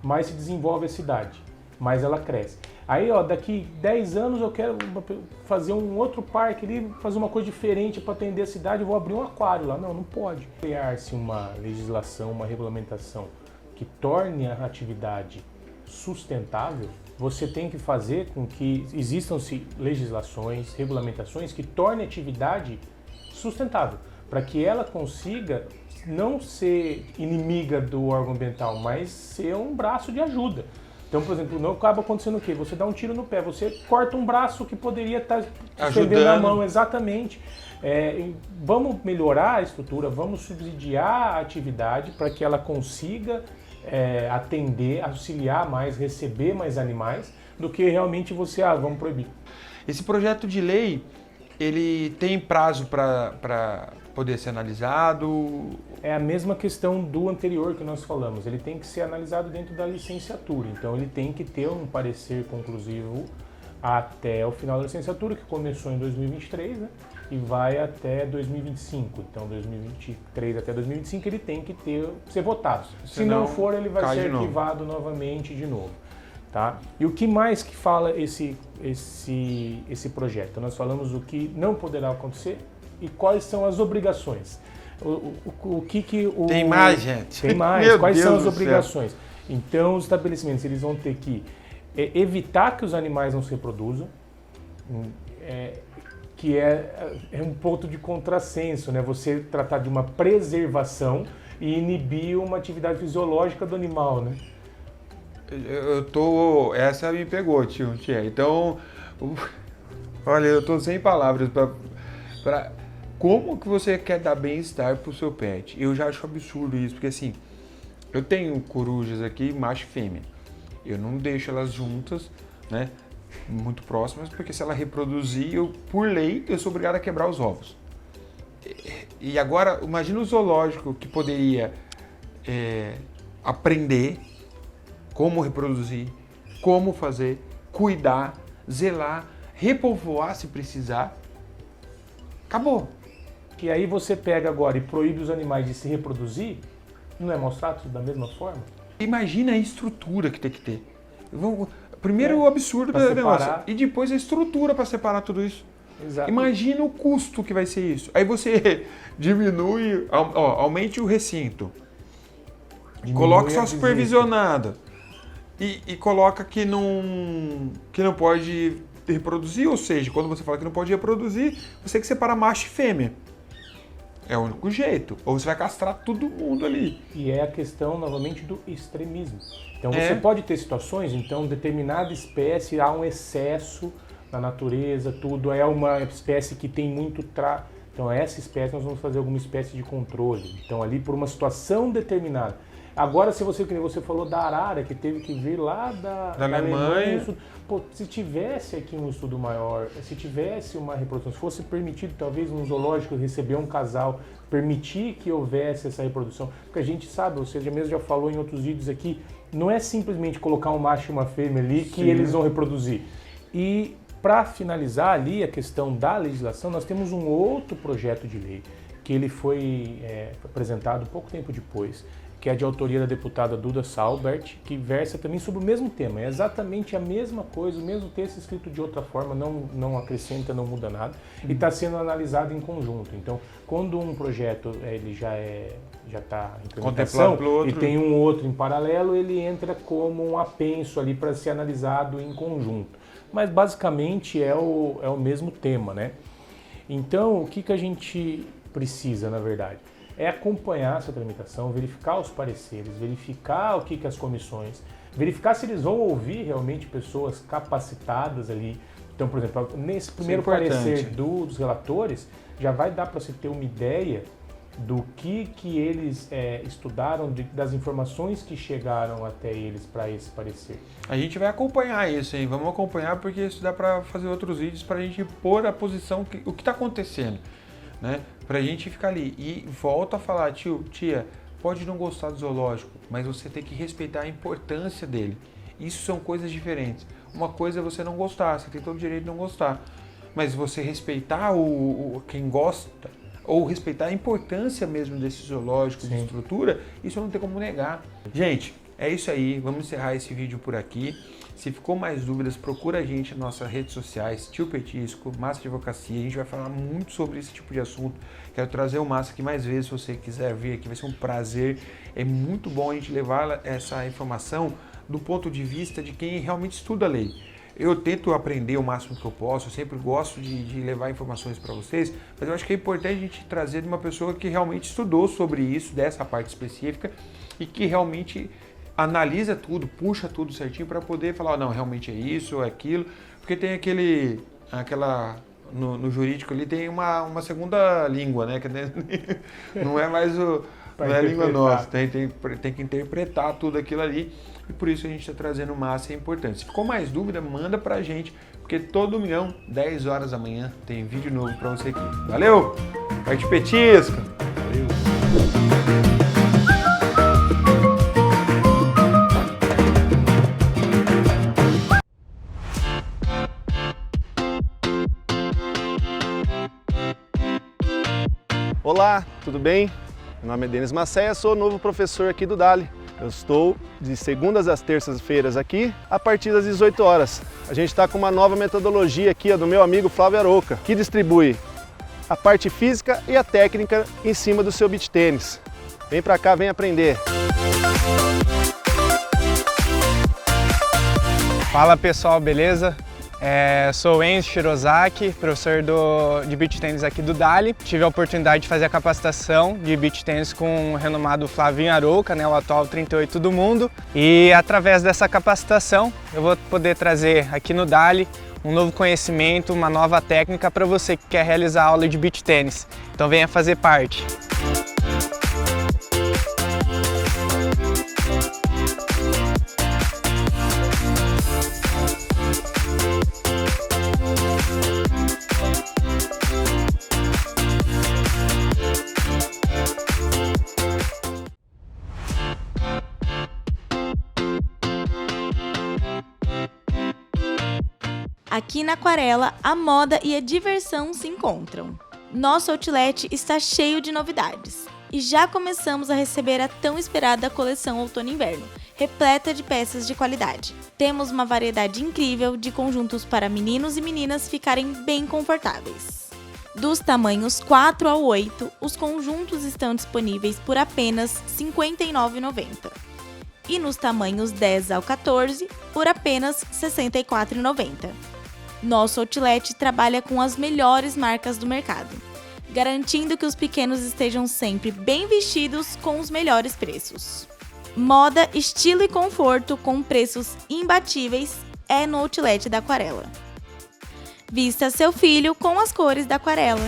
mais se desenvolve a cidade, mais ela cresce. Aí, daqui 10 anos eu quero fazer um outro parque ali, fazer uma coisa diferente para atender a cidade, eu vou abrir um aquário lá. Não pode. Criar-se uma legislação, uma regulamentação que torne a atividade sustentável, você tem que fazer com que existam-se legislações, regulamentações que tornem a atividade sustentável, para que ela consiga não ser inimiga do órgão ambiental, mas ser um braço de ajuda. Então, por exemplo, não acaba acontecendo o quê? Você dá um tiro no pé, você corta um braço que poderia estar estendendo a mão, exatamente. Vamos melhorar a estrutura, vamos subsidiar a atividade para que ela consiga atender, auxiliar mais, receber mais animais, do que realmente você, vamos proibir. Esse projeto de lei, ele tem prazo para poder ser analisado? É a mesma questão do anterior que nós falamos, ele tem que ser analisado dentro da licenciatura, então ele tem que ter um parecer conclusivo até o final da licenciatura, que começou em 2023, né? E vai até 2025. Então, 2023 até 2025 ele tem que ser votado. Se não for, ele vai ser arquivado novamente de novo. Tá? E o que mais que fala esse projeto? Nós falamos o que não poderá acontecer e quais são as obrigações. Tem mais, gente? Tem mais. Quais são as obrigações? Então, os estabelecimentos eles vão ter que evitar que os animais não se reproduzam, que é um ponto de contrassenso, né? Você tratar de uma preservação e inibir uma atividade fisiológica do animal, né? Essa me pegou, tio. Então, olha, eu tô sem palavras para como que você quer dar bem-estar pro seu pet. Eu já acho absurdo isso, porque assim, eu tenho corujas aqui, macho e fêmea. Eu não deixo elas juntas, né, muito próximas, porque se ela reproduzir, por lei, eu sou obrigado a quebrar os ovos. E agora, imagina o zoológico que poderia aprender como reproduzir, como fazer, cuidar, zelar, repovoar se precisar. Acabou. E aí você pega agora e proíbe os animais de se reproduzir, não é maus tratos da mesma forma? Imagina a estrutura que tem que ter. Primeiro o absurdo do negócio, e depois a estrutura para separar tudo isso. Exato. Imagina o custo que vai ser isso. Aí você diminui, aumente o recinto, coloca só supervisionado e coloca que não pode reproduzir, ou seja, quando você fala que não pode reproduzir, você tem que separar macho e fêmea. É o único jeito. Ou você vai castrar todo mundo ali. E é a questão, novamente, do extremismo. Então você pode ter situações, então, determinada espécie há um excesso na natureza, tudo, é uma espécie que tem muito Então essa espécie nós vamos fazer alguma espécie de controle. Então ali por uma situação determinada. Agora, se você, como você falou, da arara, que teve que vir lá da Alemanha, se tivesse aqui um estudo maior, se tivesse uma reprodução, se fosse permitido, talvez, num zoológico receber um casal, permitir que houvesse essa reprodução, porque a gente sabe, ou seja, mesmo já falou em outros vídeos aqui, não é simplesmente colocar um macho e uma fêmea ali que eles vão reproduzir. E, para finalizar ali a questão da legislação, nós temos um outro projeto de lei, que ele foi apresentado pouco tempo depois, que é de autoria da deputada Duda Salbert, que versa também sobre o mesmo tema. É exatamente a mesma coisa, o mesmo texto escrito de outra forma, não acrescenta, não muda nada, e está sendo analisado em conjunto. Então, quando um projeto ele já está em implementação e tem um outro em paralelo, ele entra como um apenso ali para ser analisado em conjunto. Mas, basicamente, é o mesmo tema, né? Então, o que a gente precisa, na verdade? É acompanhar essa tramitação, verificar os pareceres, verificar o que as comissões, verificar se eles vão ouvir realmente pessoas capacitadas ali. Então, por exemplo, nesse primeiro parecer dos relatores, já vai dar para você ter uma ideia do que eles estudaram, das informações que chegaram até eles para esse parecer. A gente vai acompanhar isso, hein? Vamos acompanhar, porque isso dá para fazer outros vídeos para a gente pôr a posição, o que está acontecendo, né? Pra gente ficar ali. E volta a falar, tia, pode não gostar do zoológico, mas você tem que respeitar a importância dele. Isso são coisas diferentes. Uma coisa é você não gostar, você tem todo o direito de não gostar. Mas você respeitar quem gosta, ou respeitar a importância mesmo desse zoológico, de estrutura, isso não tem como negar. Gente, é isso aí. Vamos encerrar esse vídeo por aqui. Se ficou mais dúvidas, procura a gente nas nossas redes sociais, Tio Petisco, Massa de Advocacia. A gente vai falar muito sobre esse tipo de assunto. Quero trazer o Massa aqui mais vezes, se você quiser vir aqui, vai ser um prazer. É muito bom a gente levar essa informação do ponto de vista de quem realmente estuda a lei. Eu tento aprender o máximo que eu posso, eu sempre gosto de levar informações para vocês, mas eu acho que é importante a gente trazer de uma pessoa que realmente estudou sobre isso, dessa parte específica, e que realmente analisa tudo, puxa tudo certinho para poder falar, não, realmente é isso, é aquilo, porque tem no jurídico ali tem uma segunda língua, né? Não é mais não é a língua nossa, tem que interpretar tudo aquilo ali, e por isso a gente está trazendo Massa, é importante. Se ficou mais dúvida, manda pra gente, porque todo domingão, 10 horas da manhã, tem vídeo novo para você aqui. Valeu! Parte Petisco! Valeu! Olá, tudo bem? Meu nome é Denis Macéia, sou novo professor aqui do DALI. Eu estou de segundas às terças-feiras aqui, a partir das 18 horas. A gente está com uma nova metodologia aqui do meu amigo Flávio Aroca, que distribui a parte física e a técnica em cima do seu beach tênis. Vem pra cá, vem aprender! Fala pessoal, beleza? Sou o Enzo Shirozaki, professor de beach tennis aqui do DALI. Tive a oportunidade de fazer a capacitação de beach tennis com o renomado Flavinho Aroca, né, o atual 38 do mundo. E através dessa capacitação eu vou poder trazer aqui no DALI um novo conhecimento, uma nova técnica para você que quer realizar aula de beach tennis. Então venha fazer parte! Aqui na Aquarela, a moda e a diversão se encontram. Nosso outlet está cheio de novidades. E já começamos a receber a tão esperada coleção Outono e Inverno, repleta de peças de qualidade. Temos uma variedade incrível de conjuntos para meninos e meninas ficarem bem confortáveis. Dos tamanhos 4 ao 8, os conjuntos estão disponíveis por apenas R$ 59,90. E nos tamanhos 10 ao 14, por apenas R$ 64,90. Nosso outlet trabalha com as melhores marcas do mercado, garantindo que os pequenos estejam sempre bem vestidos com os melhores preços. Moda, estilo e conforto com preços imbatíveis é no outlet da Aquarela. Vista seu filho com as cores da Aquarela.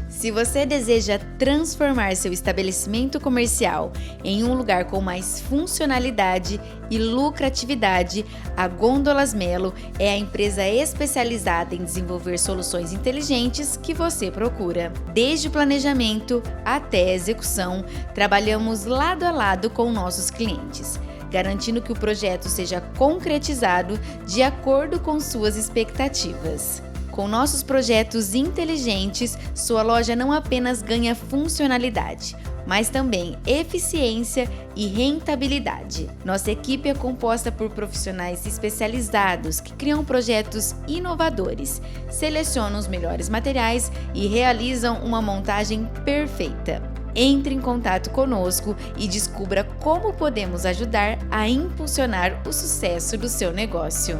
Se você deseja transformar seu estabelecimento comercial em um lugar com mais funcionalidade e lucratividade, a Gôndolas Melo é a empresa especializada em desenvolver soluções inteligentes que você procura. Desde o planejamento até a execução, trabalhamos lado a lado com nossos clientes, garantindo que o projeto seja concretizado de acordo com suas expectativas. Com nossos projetos inteligentes, sua loja não apenas ganha funcionalidade, mas também eficiência e rentabilidade. Nossa equipe é composta por profissionais especializados que criam projetos inovadores, selecionam os melhores materiais e realizam uma montagem perfeita. Entre em contato conosco e descubra como podemos ajudar a impulsionar o sucesso do seu negócio.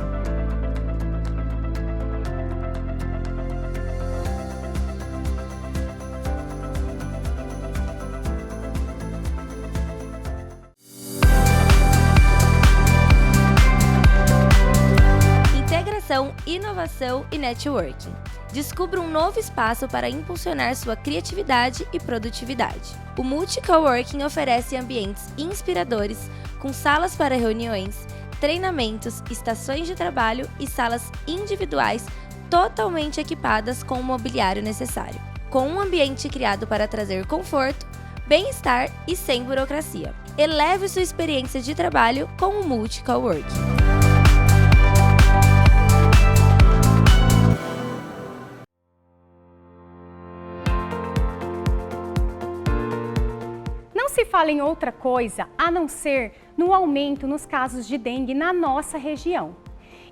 Inovação e networking. Descubra um novo espaço para impulsionar sua criatividade e produtividade. O Multi-Coworking oferece ambientes inspiradores, com salas para reuniões, treinamentos, estações de trabalho e salas individuais totalmente equipadas com o mobiliário necessário. Com um ambiente criado para trazer conforto, bem-estar e sem burocracia. Eleve sua experiência de trabalho com o Multi-Coworking. Não se fala em outra coisa a não ser no aumento nos casos de dengue na nossa região.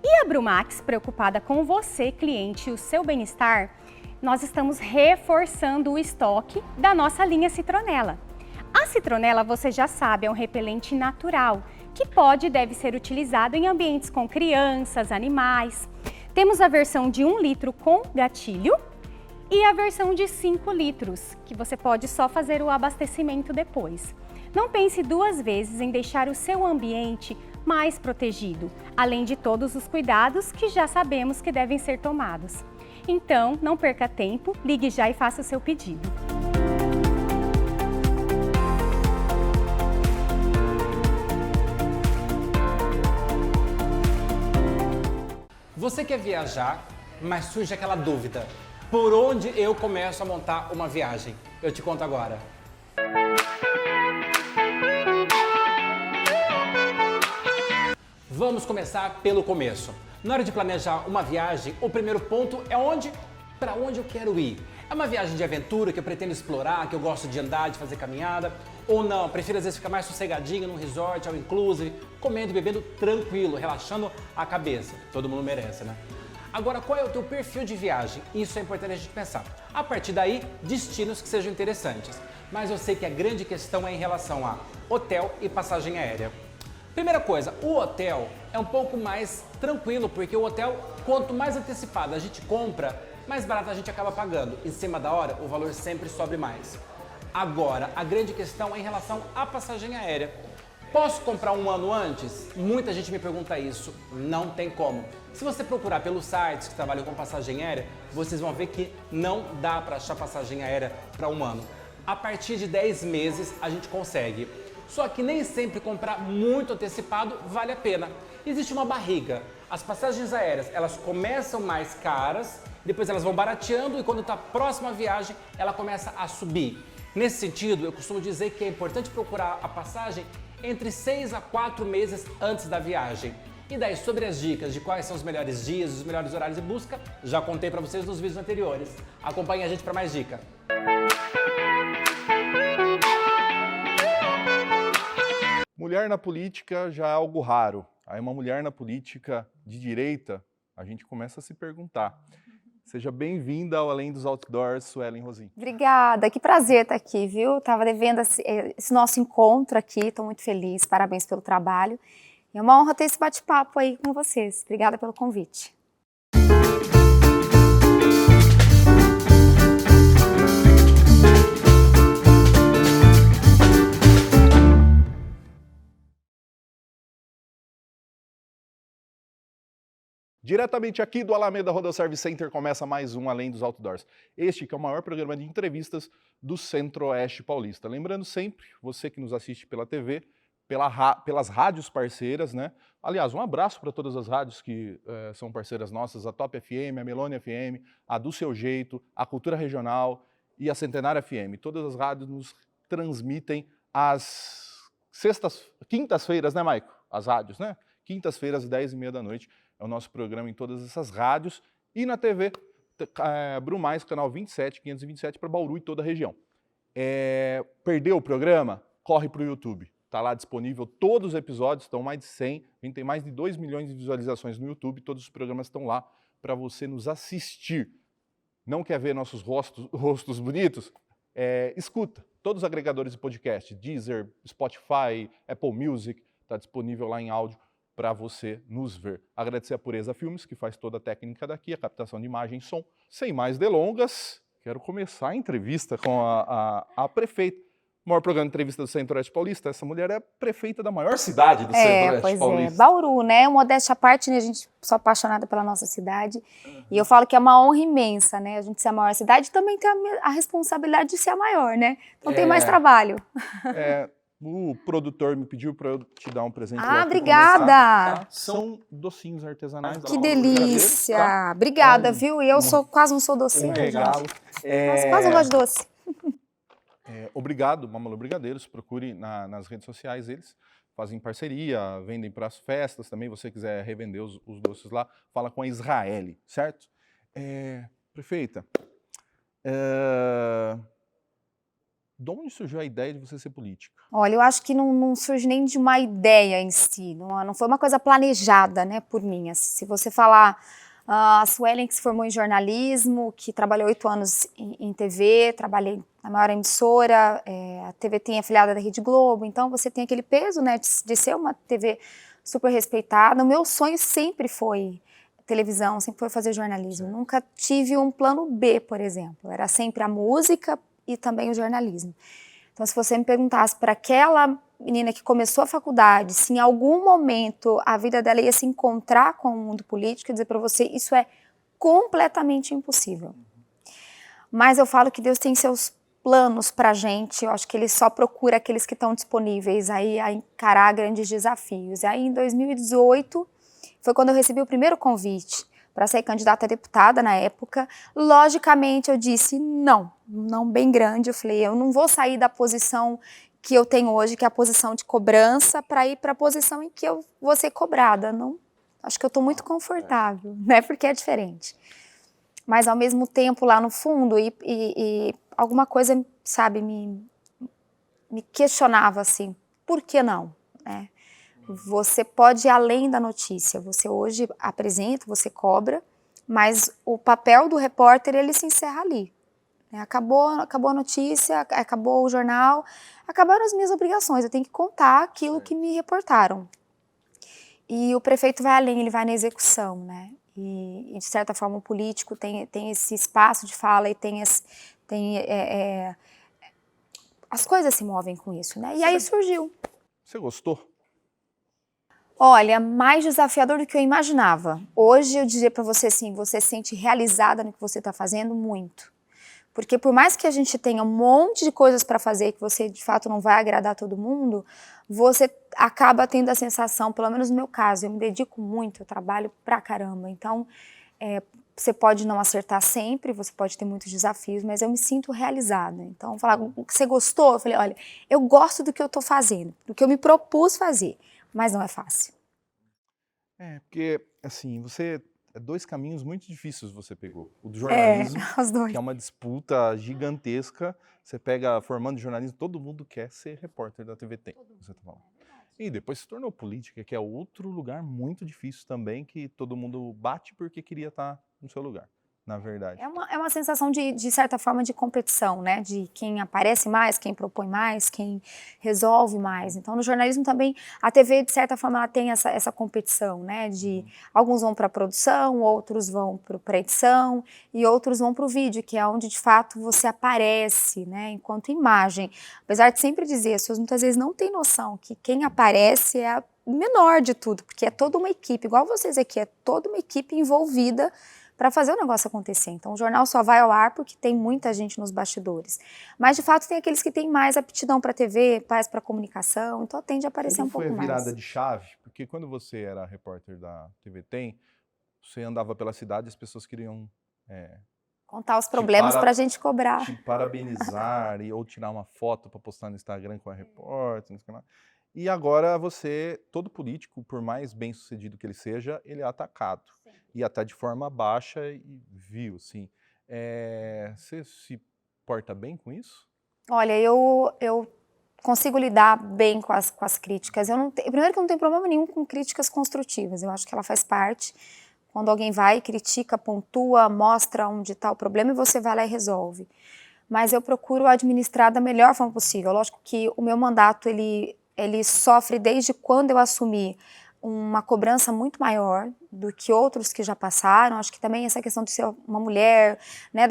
E a Brumax, preocupada com você, cliente, e o seu bem-estar, nós estamos reforçando o estoque da nossa linha Citronela. A citronela, você já sabe, é um repelente natural que pode e deve ser utilizado em ambientes com crianças, animais. Temos a versão de 1 litro com gatilho e a versão de 5 litros, que você pode só fazer o abastecimento depois. Não pense 2 vezes em deixar o seu ambiente mais protegido, além de todos os cuidados que já sabemos que devem ser tomados. Então, não perca tempo, ligue já e faça o seu pedido. Você quer viajar, mas surge aquela dúvida. Por onde eu começo a montar uma viagem? Eu te conto agora. Vamos começar pelo começo. Na hora de planejar uma viagem, o primeiro ponto é para onde eu quero ir. É uma viagem de aventura que eu pretendo explorar, que eu gosto de andar, de fazer caminhada, ou não, prefiro às vezes ficar mais sossegadinho num resort, all inclusive, comendo e bebendo tranquilo, relaxando a cabeça. Todo mundo merece, né? Agora, qual é o teu perfil de viagem? Isso é importante a gente pensar. A partir daí, destinos que sejam interessantes. Mas eu sei que a grande questão é em relação a hotel e passagem aérea. Primeira coisa, o hotel é um pouco mais tranquilo, porque o hotel, quanto mais antecipado a gente compra, mais barato a gente acaba pagando. Em cima da hora, o valor sempre sobe mais. Agora, a grande questão é em relação à passagem aérea. Posso comprar um ano antes? Muita gente me pergunta isso. Não tem como. Se você procurar pelos sites que trabalham com passagem aérea, vocês vão ver que não dá para achar passagem aérea para um ano. A partir de 10 meses a gente consegue. Só que nem sempre comprar muito antecipado vale a pena. Existe uma barriga. As passagens aéreas, elas começam mais caras, depois elas vão barateando e quando está próxima à viagem, ela começa a subir. Nesse sentido, eu costumo dizer que é importante procurar a passagem entre 6 a 4 meses antes da viagem. E daí, sobre as dicas de quais são os melhores dias, os melhores horários de busca, já contei para vocês nos vídeos anteriores. Acompanhe a gente para mais dica. Mulher na política já é algo raro. Aí uma mulher na política de direita, a gente começa a se perguntar. Seja bem-vinda ao Além dos Outdoors, Suelen Rosim. Obrigada, que prazer estar aqui, viu? Tava devendo esse nosso encontro aqui, estou muito feliz, parabéns pelo trabalho. É uma honra ter esse bate-papo aí com vocês. Obrigada pelo convite. Diretamente aqui do Alameda Rodo Service Center começa mais um Além dos Outdoors. Este que é o maior programa de entrevistas do Centro-Oeste Paulista. Lembrando sempre, você que nos assiste pela TV, pelas rádios parceiras, né? Aliás, um abraço para todas as rádios que são parceiras nossas, a Top FM, a Melone FM, a Do Seu Jeito, a Cultura Regional e a Centenária FM. Todas as rádios nos transmitem às quintas-feiras, né, Maico? As rádios, né? Quintas-feiras, 10h30 da noite. É o nosso programa em todas essas rádios. E na TV, Brumais, canal 27, 527, para Bauru e toda a região. Perdeu o programa? Corre para o YouTube. Está lá disponível todos os episódios, estão mais de 100. A gente tem mais de 2 milhões de visualizações no YouTube. Todos os programas estão lá para você nos assistir. Não quer ver nossos rostos bonitos? Escuta. Todos os agregadores de podcast, Deezer, Spotify, Apple Music, está disponível lá em áudio para você nos ver. Agradecer a Pureza Filmes, que faz toda a técnica daqui, a captação de imagem e som. Sem mais delongas, quero começar a entrevista com a prefeita. O maior programa de entrevista do Centro-Oeste Paulista. Essa mulher é prefeita da maior cidade do Centro-Oeste Paulista. Bauru, né? Modéstia à parte, né? A gente sou apaixonada pela nossa cidade. E eu falo que é uma honra imensa, né? A gente ser a maior cidade também tem a responsabilidade de ser a maior, né? Então tem mais trabalho. O produtor me pediu para eu te dar um presente. Obrigada! Tá? São docinhos artesanais. Que delícia! Tá? Obrigada, viu? E eu quase não sou docinha, regalo. Mas quase não gosto de doce. Obrigado, Mamalu Brigadeiros. Procure nas redes sociais eles. Fazem parceria, vendem para as festas também. Se você quiser revender os doces lá, fala com a Israeli, certo? Prefeita, de onde surgiu a ideia de você ser política? Olha, eu acho que não surge nem de uma ideia em si, não foi uma coisa planejada, né, por mim. Se você falar, a Suelen que se formou em jornalismo, que trabalhou 8 anos em TV, trabalhei na maior emissora, a TV tem afiliada da Rede Globo, então você tem aquele peso, né, de ser uma TV super respeitada. O meu sonho sempre foi televisão, sempre foi fazer jornalismo. Nunca tive um plano B, por exemplo. Era sempre a música e também o jornalismo. Então, se você me perguntasse para aquela menina que começou a faculdade, se em algum momento a vida dela ia se encontrar com o mundo político, eu ia dizer para você, isso é completamente impossível. Mas eu falo que Deus tem seus planos para a gente, eu acho que Ele só procura aqueles que estão disponíveis aí a encarar grandes desafios. E aí, em 2018, foi quando eu recebi o primeiro convite para ser candidata a deputada na época. Logicamente eu disse não bem grande. Eu falei, eu não vou sair da posição que eu tenho hoje, que é a posição de cobrança, para ir para a posição em que eu vou ser cobrada. Não, acho que eu estou muito confortável, né? Porque é diferente. Mas ao mesmo tempo lá no fundo e alguma coisa, sabe, me questionava assim, por que não, né? Você pode ir além da notícia, você hoje apresenta, você cobra, mas o papel do repórter, ele se encerra ali. Acabou a notícia, acabou o jornal, acabaram as minhas obrigações, eu tenho que contar aquilo que me reportaram. E o prefeito vai além, ele vai na execução, né? E de certa forma o político tem esse espaço de fala e as coisas se movem com isso, né? E aí surgiu. Você gostou? Olha, mais desafiador do que eu imaginava. Hoje eu diria para você assim, você se sente realizada no que você está fazendo? Muito. Porque por mais que a gente tenha um monte de coisas para fazer que você de fato não vai agradar todo mundo, você acaba tendo a sensação, pelo menos no meu caso, eu me dedico muito, eu trabalho pra caramba, então você pode não acertar sempre, você pode ter muitos desafios, mas eu me sinto realizada. Então, falar o que você gostou, eu falei, olha, eu gosto do que eu estou fazendo, do que eu me propus fazer, mas não é fácil. Porque, assim, dois caminhos muito difíceis você pegou. O do jornalismo, os dois. que é uma disputa gigantesca. Você pega, formando jornalismo, todo mundo quer ser repórter da TV Tem. Você tá falando. E depois se tornou política, que é outro lugar muito difícil também, que todo mundo bate porque queria estar no seu lugar, na verdade. É uma sensação de certa forma de competição, né? De quem aparece mais, quem propõe mais, quem resolve mais. Então no jornalismo também, a TV de certa forma ela tem essa competição, né? De alguns vão para a produção, outros vão para a edição e outros vão para o vídeo, que é onde de fato você aparece, né? Enquanto imagem. Apesar de sempre dizer, as pessoas muitas vezes não têm noção que quem aparece é a menor de tudo, porque é toda uma equipe, igual vocês aqui, é toda uma equipe envolvida para fazer o negócio acontecer. Então o jornal só vai ao ar porque tem muita gente nos bastidores. Mas de fato tem aqueles que têm mais aptidão para TV, mais para comunicação, então tende a aparecer um pouco mais. Foi a virada de chave? Porque quando você era repórter da TV Tem, você andava pela cidade e as pessoas queriam contar os problemas para a gente cobrar. Te parabenizar ou tirar uma foto para postar no Instagram com a repórter, não sei o que lá. E agora todo político, por mais bem sucedido que ele seja, ele é atacado. Sim. E até de forma baixa e vil, assim. Você se porta bem com isso? Olha, eu consigo lidar bem com as críticas. Primeiro que eu não tenho problema nenhum com críticas construtivas, eu acho que ela faz parte. Quando alguém vai, critica, pontua, mostra onde está o problema e você vai lá e resolve. Mas eu procuro administrar da melhor forma possível. Lógico que o meu mandato, ele sofre desde quando eu assumi uma cobrança muito maior do que outros que já passaram. Acho que também essa questão de ser uma mulher, né,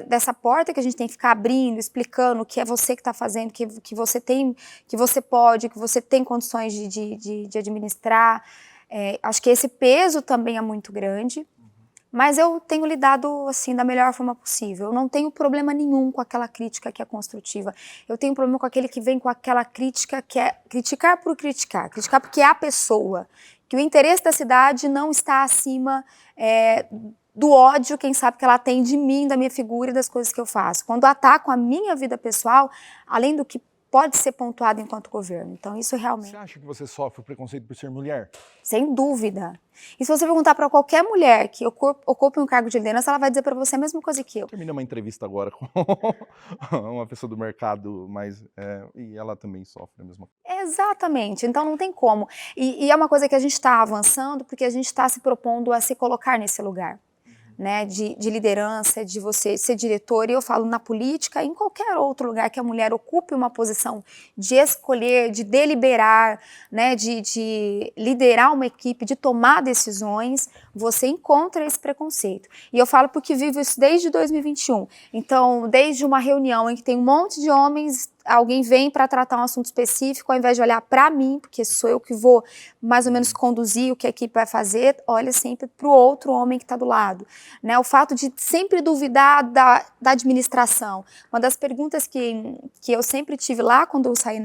dessa porta que a gente tem que ficar abrindo, explicando que é você que está fazendo, que você tem, que você pode, que você tem condições de administrar. Acho que esse peso também é muito grande. Mas eu tenho lidado assim da melhor forma possível. Eu não tenho problema nenhum com aquela crítica que é construtiva. Eu tenho problema com aquele que vem com aquela crítica que é criticar por criticar. Criticar porque é a pessoa. Que o interesse da cidade não está acima do ódio, quem sabe, que ela tem de mim, da minha figura e das coisas que eu faço. Quando atacam a minha vida pessoal, além do que pode ser pontuado enquanto governo. Então isso realmente... Você acha que você sofre preconceito por ser mulher? Sem dúvida. E se você perguntar para qualquer mulher que ocupe um cargo de liderança, ela vai dizer para você a mesma coisa que eu. Terminei uma entrevista agora com uma pessoa do mercado, e ela também sofre a mesma coisa. Exatamente, então não tem como. E é uma coisa que a gente está avançando porque a gente está se propondo a se colocar nesse lugar. Né, de liderança, de você ser diretor, e eu falo na política, em qualquer outro lugar que a mulher ocupe uma posição de escolher, de deliberar, né, de liderar uma equipe, de tomar decisões, você encontra esse preconceito. E eu falo porque vivo isso desde 2021. Então, desde uma reunião em que tem um monte de homens, alguém vem para tratar um assunto específico, ao invés de olhar para mim, porque sou eu que vou mais ou menos conduzir o que a equipe vai fazer, olha sempre para o outro homem que está do lado. Né? O fato de sempre duvidar da administração. Uma das perguntas que eu sempre tive lá quando eu saí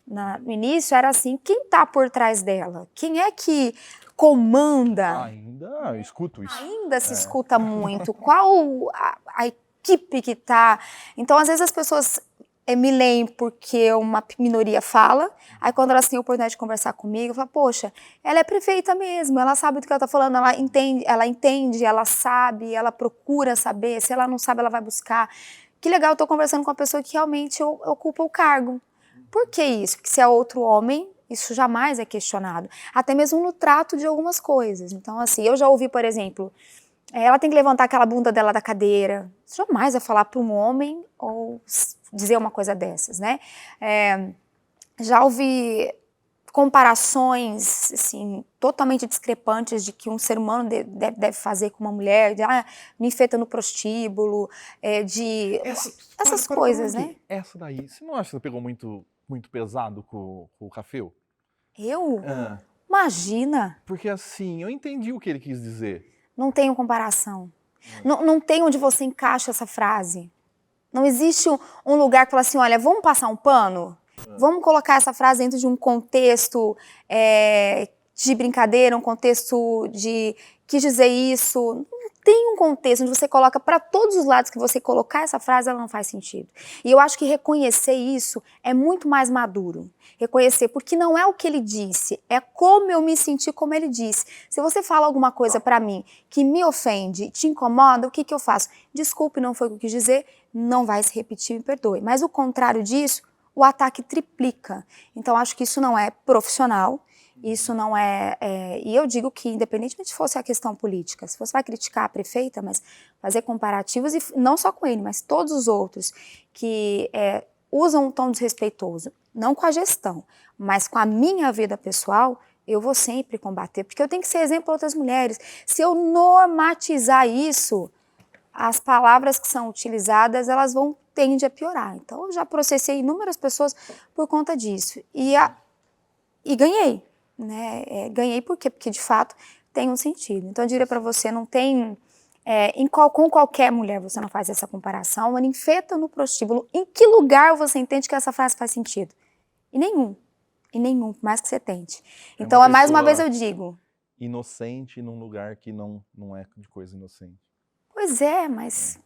no início era assim, quem está por trás dela? Quem é que comanda? Ainda escuto isso. Ainda se escuta muito. Qual a equipe que está? Então, às vezes as pessoas me leem porque uma minoria fala, aí quando elas têm a oportunidade de conversar comigo, eu falo, poxa, ela é prefeita mesmo, ela sabe do que ela está falando, ela entende, ela sabe, ela procura saber, se ela não sabe, ela vai buscar. Que legal, eu estou conversando com uma pessoa que realmente ocupa o cargo. Por que isso? Porque se é outro homem, isso jamais é questionado. Até mesmo no trato de algumas coisas. Então, assim, eu já ouvi, por exemplo, ela tem que levantar aquela bunda dela da cadeira. Isso jamais vai falar para um homem ou dizer uma coisa dessas, né? Já ouvi comparações, assim, totalmente discrepantes de que um ser humano deve fazer com uma mulher, de me infeta no prostíbulo, essas coisas, né? Essa daí, você não acha que você pegou muito pesado com o Cafeu? Eu? Imagina! Porque assim, eu entendi o que ele quis dizer. Não tenho comparação. Não tem onde você encaixa essa frase. Não existe um lugar que fala assim, olha, vamos passar um pano? Vamos colocar essa frase dentro de um contexto de brincadeira, um contexto de quis dizer isso. Não tem um contexto onde você coloca para todos os lados que você colocar essa frase, ela não faz sentido. E eu acho que reconhecer isso é muito mais maduro. Reconhecer, porque não é o que ele disse, é como eu me senti como ele disse. Se você fala alguma coisa para mim que me ofende, te incomoda, o que eu faço? Desculpe, não foi o que eu quis dizer, não vai se repetir, me perdoe. Mas o contrário disso, o ataque triplica. Então, acho que isso não é profissional, isso não e eu digo que, independentemente se fosse a questão política, se você vai criticar a prefeita, mas fazer comparativos, e não só com ele, mas todos os outros que usam um tom desrespeitoso, não com a gestão, mas com a minha vida pessoal, eu vou sempre combater, porque eu tenho que ser exemplo para outras mulheres. Se eu normatizar isso, as palavras que são utilizadas, elas tendem a piorar. Então, eu já processei inúmeras pessoas por conta disso. E ganhei. Né? Ganhei por quê? Porque, de fato, tem um sentido. Então, eu diria para você, não tem... com qualquer mulher você não faz essa comparação, mas ninfeta no prostíbulo. Em que lugar você entende que essa frase faz sentido? Em nenhum. Em nenhum, por mais que você tente. Então, mais uma vez eu digo... Inocente num lugar que não é de coisa inocente. Pois é, mas...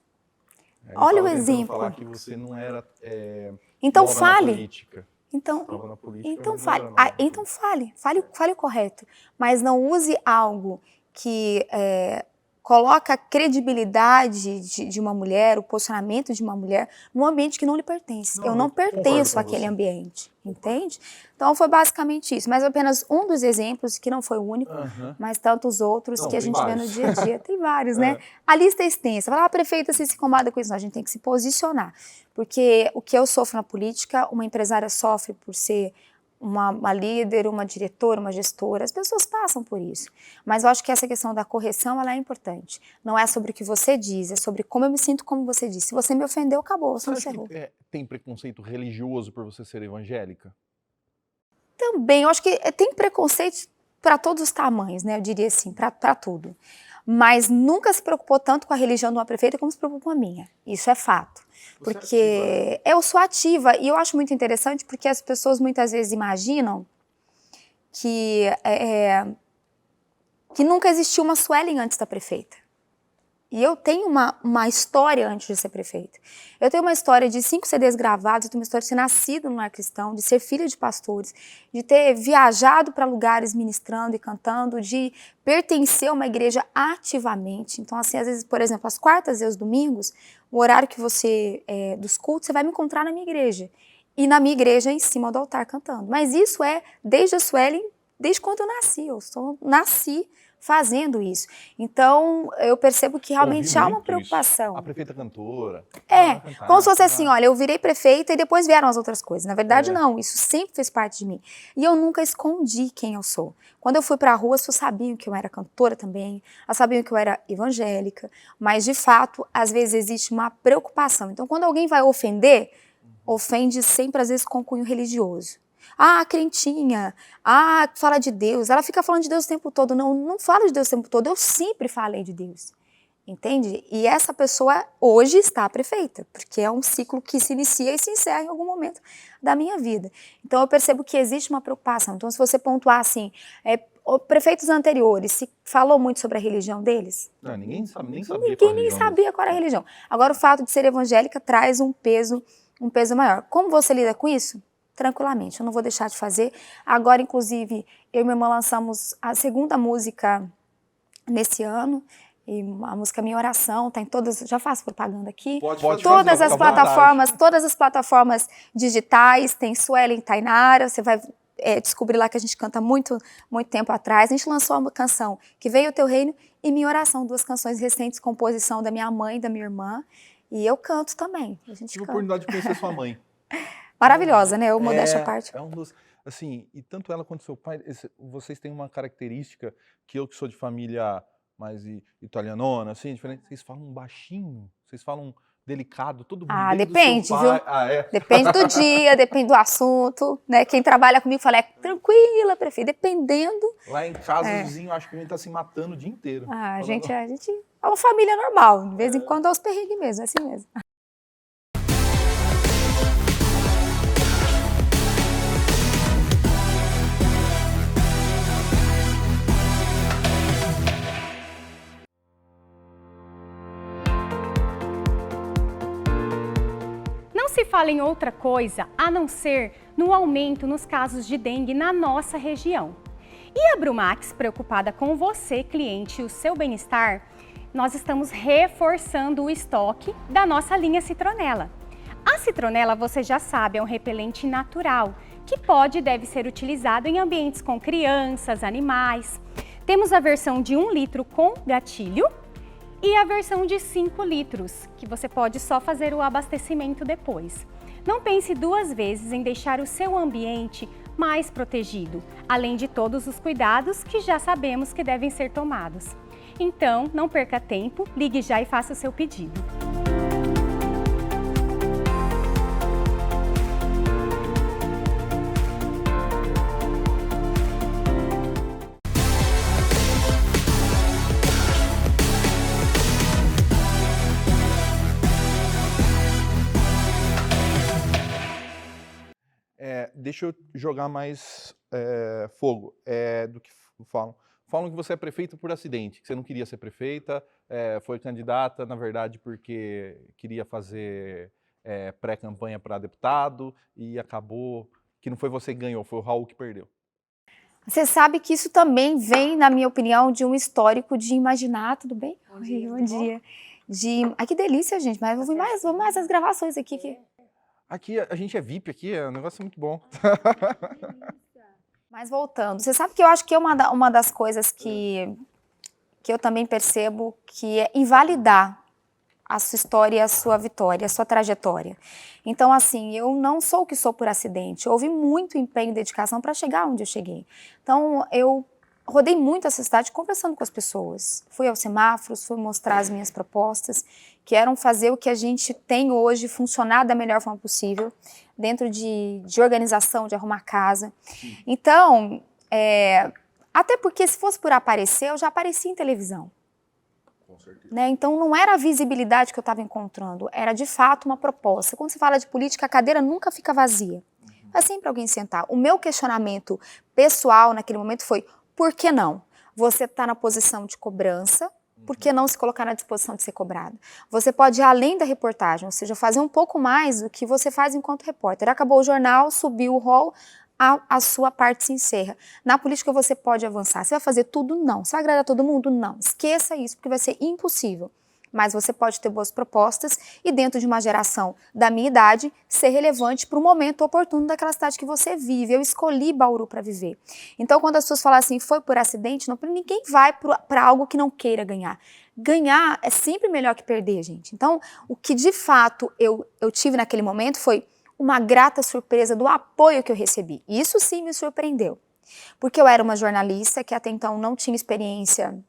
olha o exemplo. Falar que você não era então fale. Política. Então fale o correto, mas não use algo que coloca a credibilidade de uma mulher, o posicionamento de uma mulher, num ambiente que não lhe pertence. Eu não pertenço àquele ambiente, entende? Então foi basicamente isso, mas apenas um dos exemplos, que não foi o único, mas tantos outros que a gente vê no dia a dia. Tem vários, né? A lista é extensa. Fala, prefeita, se incomoda com isso. Não, a gente tem que se posicionar, porque o que eu sofro na política, uma empresária sofre por ser uma líder, uma diretora, uma gestora, as pessoas passam por isso. Mas eu acho que essa questão da correção, ela é importante. Não é sobre o que você diz, é sobre como eu me sinto, como você disse. Se você me ofendeu, acabou, você encerrou. Tem preconceito religioso por você ser evangélica? Também, eu acho que tem preconceito para todos os tamanhos, né? Eu diria assim, para tudo. Mas nunca se preocupou tanto com a religião de uma prefeita como se preocupou com a minha. Isso é fato. Porque eu sou ativa e eu acho muito interessante porque as pessoas muitas vezes imaginam que nunca existiu uma Suelen antes da prefeita. E eu tenho uma história antes de ser prefeita. Eu tenho uma história de 5 CDs gravados, eu tenho uma história de ser nascida no lar cristão, de ser filha de pastores, de ter viajado para lugares ministrando e cantando, de pertencer a uma igreja ativamente. Então, assim, às vezes, por exemplo, às quartas e aos domingos, o horário que você, dos cultos, você vai me encontrar na minha igreja. E na minha igreja, em cima do altar, cantando. Mas isso desde a Suelen, desde quando eu nasci. Nasci fazendo isso. Então, eu percebo que realmente há uma preocupação. Isso. A prefeita cantora. Como se fosse assim, olha, eu virei prefeita e depois vieram as outras coisas. Na verdade, não, isso sempre fez parte de mim. E eu nunca escondi quem eu sou. Quando eu fui para a rua, as pessoas sabiam que eu era cantora também, elas sabiam que eu era evangélica, mas, de fato, às vezes existe uma preocupação. Então, quando alguém vai ofender, ofende sempre, às vezes, com cunho religioso. Crentinha, fala de Deus, ela fica falando de Deus o tempo todo. Não falo de Deus o tempo todo, eu sempre falei de Deus, entende? E essa pessoa hoje está prefeita, porque é um ciclo que se inicia e se encerra em algum momento da minha vida. Então eu percebo que existe uma preocupação. Então se você pontuar assim, prefeitos anteriores, se falou muito sobre a religião deles? Não, ninguém sabia. Ninguém nem sabia qual era a religião. Agora o fato de ser evangélica traz um peso maior. Como você lida com isso? Tranquilamente, eu não vou deixar de fazer. Agora, inclusive, eu e minha irmã lançamos a segunda música nesse ano, e a música Minha Oração, tá em todas, já faço propaganda aqui, todas as plataformas digitais, tem Suelen Tainara, você vai descobrir lá que a gente canta muito tempo atrás. A gente lançou uma canção, Que Veio o Teu Reino, e Minha Oração, 2 canções recentes, composição da minha mãe e da minha irmã, e eu canto também. Tive a oportunidade de conhecer sua mãe. Maravilhosa, né? Eu, modéstia à parte. Assim, e tanto ela quanto seu pai, vocês têm uma característica que eu que sou de família mais italianona, assim, diferente, vocês falam baixinho, vocês falam delicado, todo mundo. Depende, viu? Depende do dia, depende do assunto, né? Quem trabalha comigo fala, tranquila, prefeita, dependendo. Lá em casa, o vizinho, acho que a gente tá se matando o dia inteiro. A gente é uma família normal, de vez em quando é os perrengues mesmo, é assim mesmo. fala em outra coisa a não ser no aumento nos casos de dengue na nossa região. E a Brumax, preocupada com você, cliente, e o seu bem-estar, nós estamos reforçando o estoque da nossa linha Citronela. A citronela, você já sabe, é um repelente natural, que pode e deve ser utilizado em ambientes com crianças, animais. Temos a versão de 1 litro com gatilho e a versão de 5 litros, que você pode só fazer o abastecimento depois. Não pense 2 vezes em deixar o seu ambiente mais protegido, além de todos os cuidados que já sabemos que devem ser tomados. Então, não perca tempo, ligue já e faça o seu pedido. Deixa eu jogar mais fogo do que falam. Falam que você é prefeita por acidente, que você não queria ser prefeita, foi candidata, na verdade, porque queria fazer pré-campanha para deputado e acabou que não foi você que ganhou, foi o Raul que perdeu. Você sabe que isso também vem, na minha opinião, de um histórico de imaginar, tudo bem? Bom dia. Ai, que delícia, gente, mas vou mais as gravações aqui. Aqui, a gente é VIP aqui, o negócio é muito bom. Mas voltando, você sabe que eu acho que é uma das coisas que eu também percebo que é invalidar a sua história, a sua vitória, a sua trajetória. Então, assim, eu não sou o que sou por acidente. Houve muito empenho e dedicação para chegar onde eu cheguei. Então, eu rodei muito essa cidade conversando com as pessoas. Fui aos semáforos, fui mostrar as minhas propostas, que eram fazer o que a gente tem hoje funcionar da melhor forma possível, dentro de organização, de arrumar casa. Então, até porque se fosse por aparecer, eu já apareci em televisão. Com certeza. Né? Então, não era a visibilidade que eu estava encontrando, era de fato uma proposta. Quando se fala de política, a cadeira nunca fica vazia. Vai sempre alguém sentar. O meu questionamento pessoal naquele momento foi: por que não? Você está na posição de cobrança, por que não se colocar na disposição de ser cobrado? Você pode ir além da reportagem, ou seja, fazer um pouco mais do que você faz enquanto repórter. Acabou o jornal, subiu o rol, a sua parte se encerra. Na política você pode avançar. Você vai fazer tudo? Não. Você vai agradar todo mundo? Não. Esqueça isso, porque vai ser impossível. Mas você pode ter boas propostas e, dentro de uma geração da minha idade, ser relevante para o momento oportuno daquela cidade que você vive. Eu escolhi Bauru para viver. Então, quando as pessoas falam assim, foi por acidente, não, ninguém vai para algo que não queira ganhar. Ganhar é sempre melhor que perder, gente. Então, o que de fato eu tive naquele momento foi uma grata surpresa do apoio que eu recebi. Isso sim me surpreendeu. Porque eu era uma jornalista que até então não tinha experiência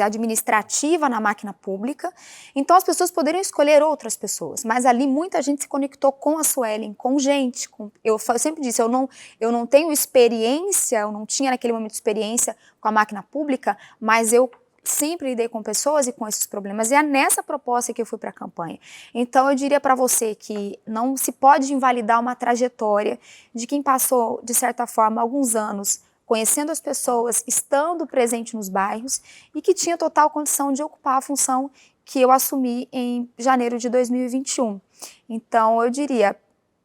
administrativa na máquina pública, então as pessoas poderiam escolher outras pessoas, mas ali muita gente se conectou com a Suelen, com gente, eu sempre disse, eu não tenho experiência, eu não tinha naquele momento experiência com a máquina pública, mas eu sempre lidei com pessoas e com esses problemas, e é nessa proposta que eu fui para a campanha. Então eu diria para você que não se pode invalidar uma trajetória de quem passou, de certa forma, alguns anos conhecendo as pessoas, estando presente nos bairros e que tinha total condição de ocupar a função que eu assumi em janeiro de 2021. Então, eu diria,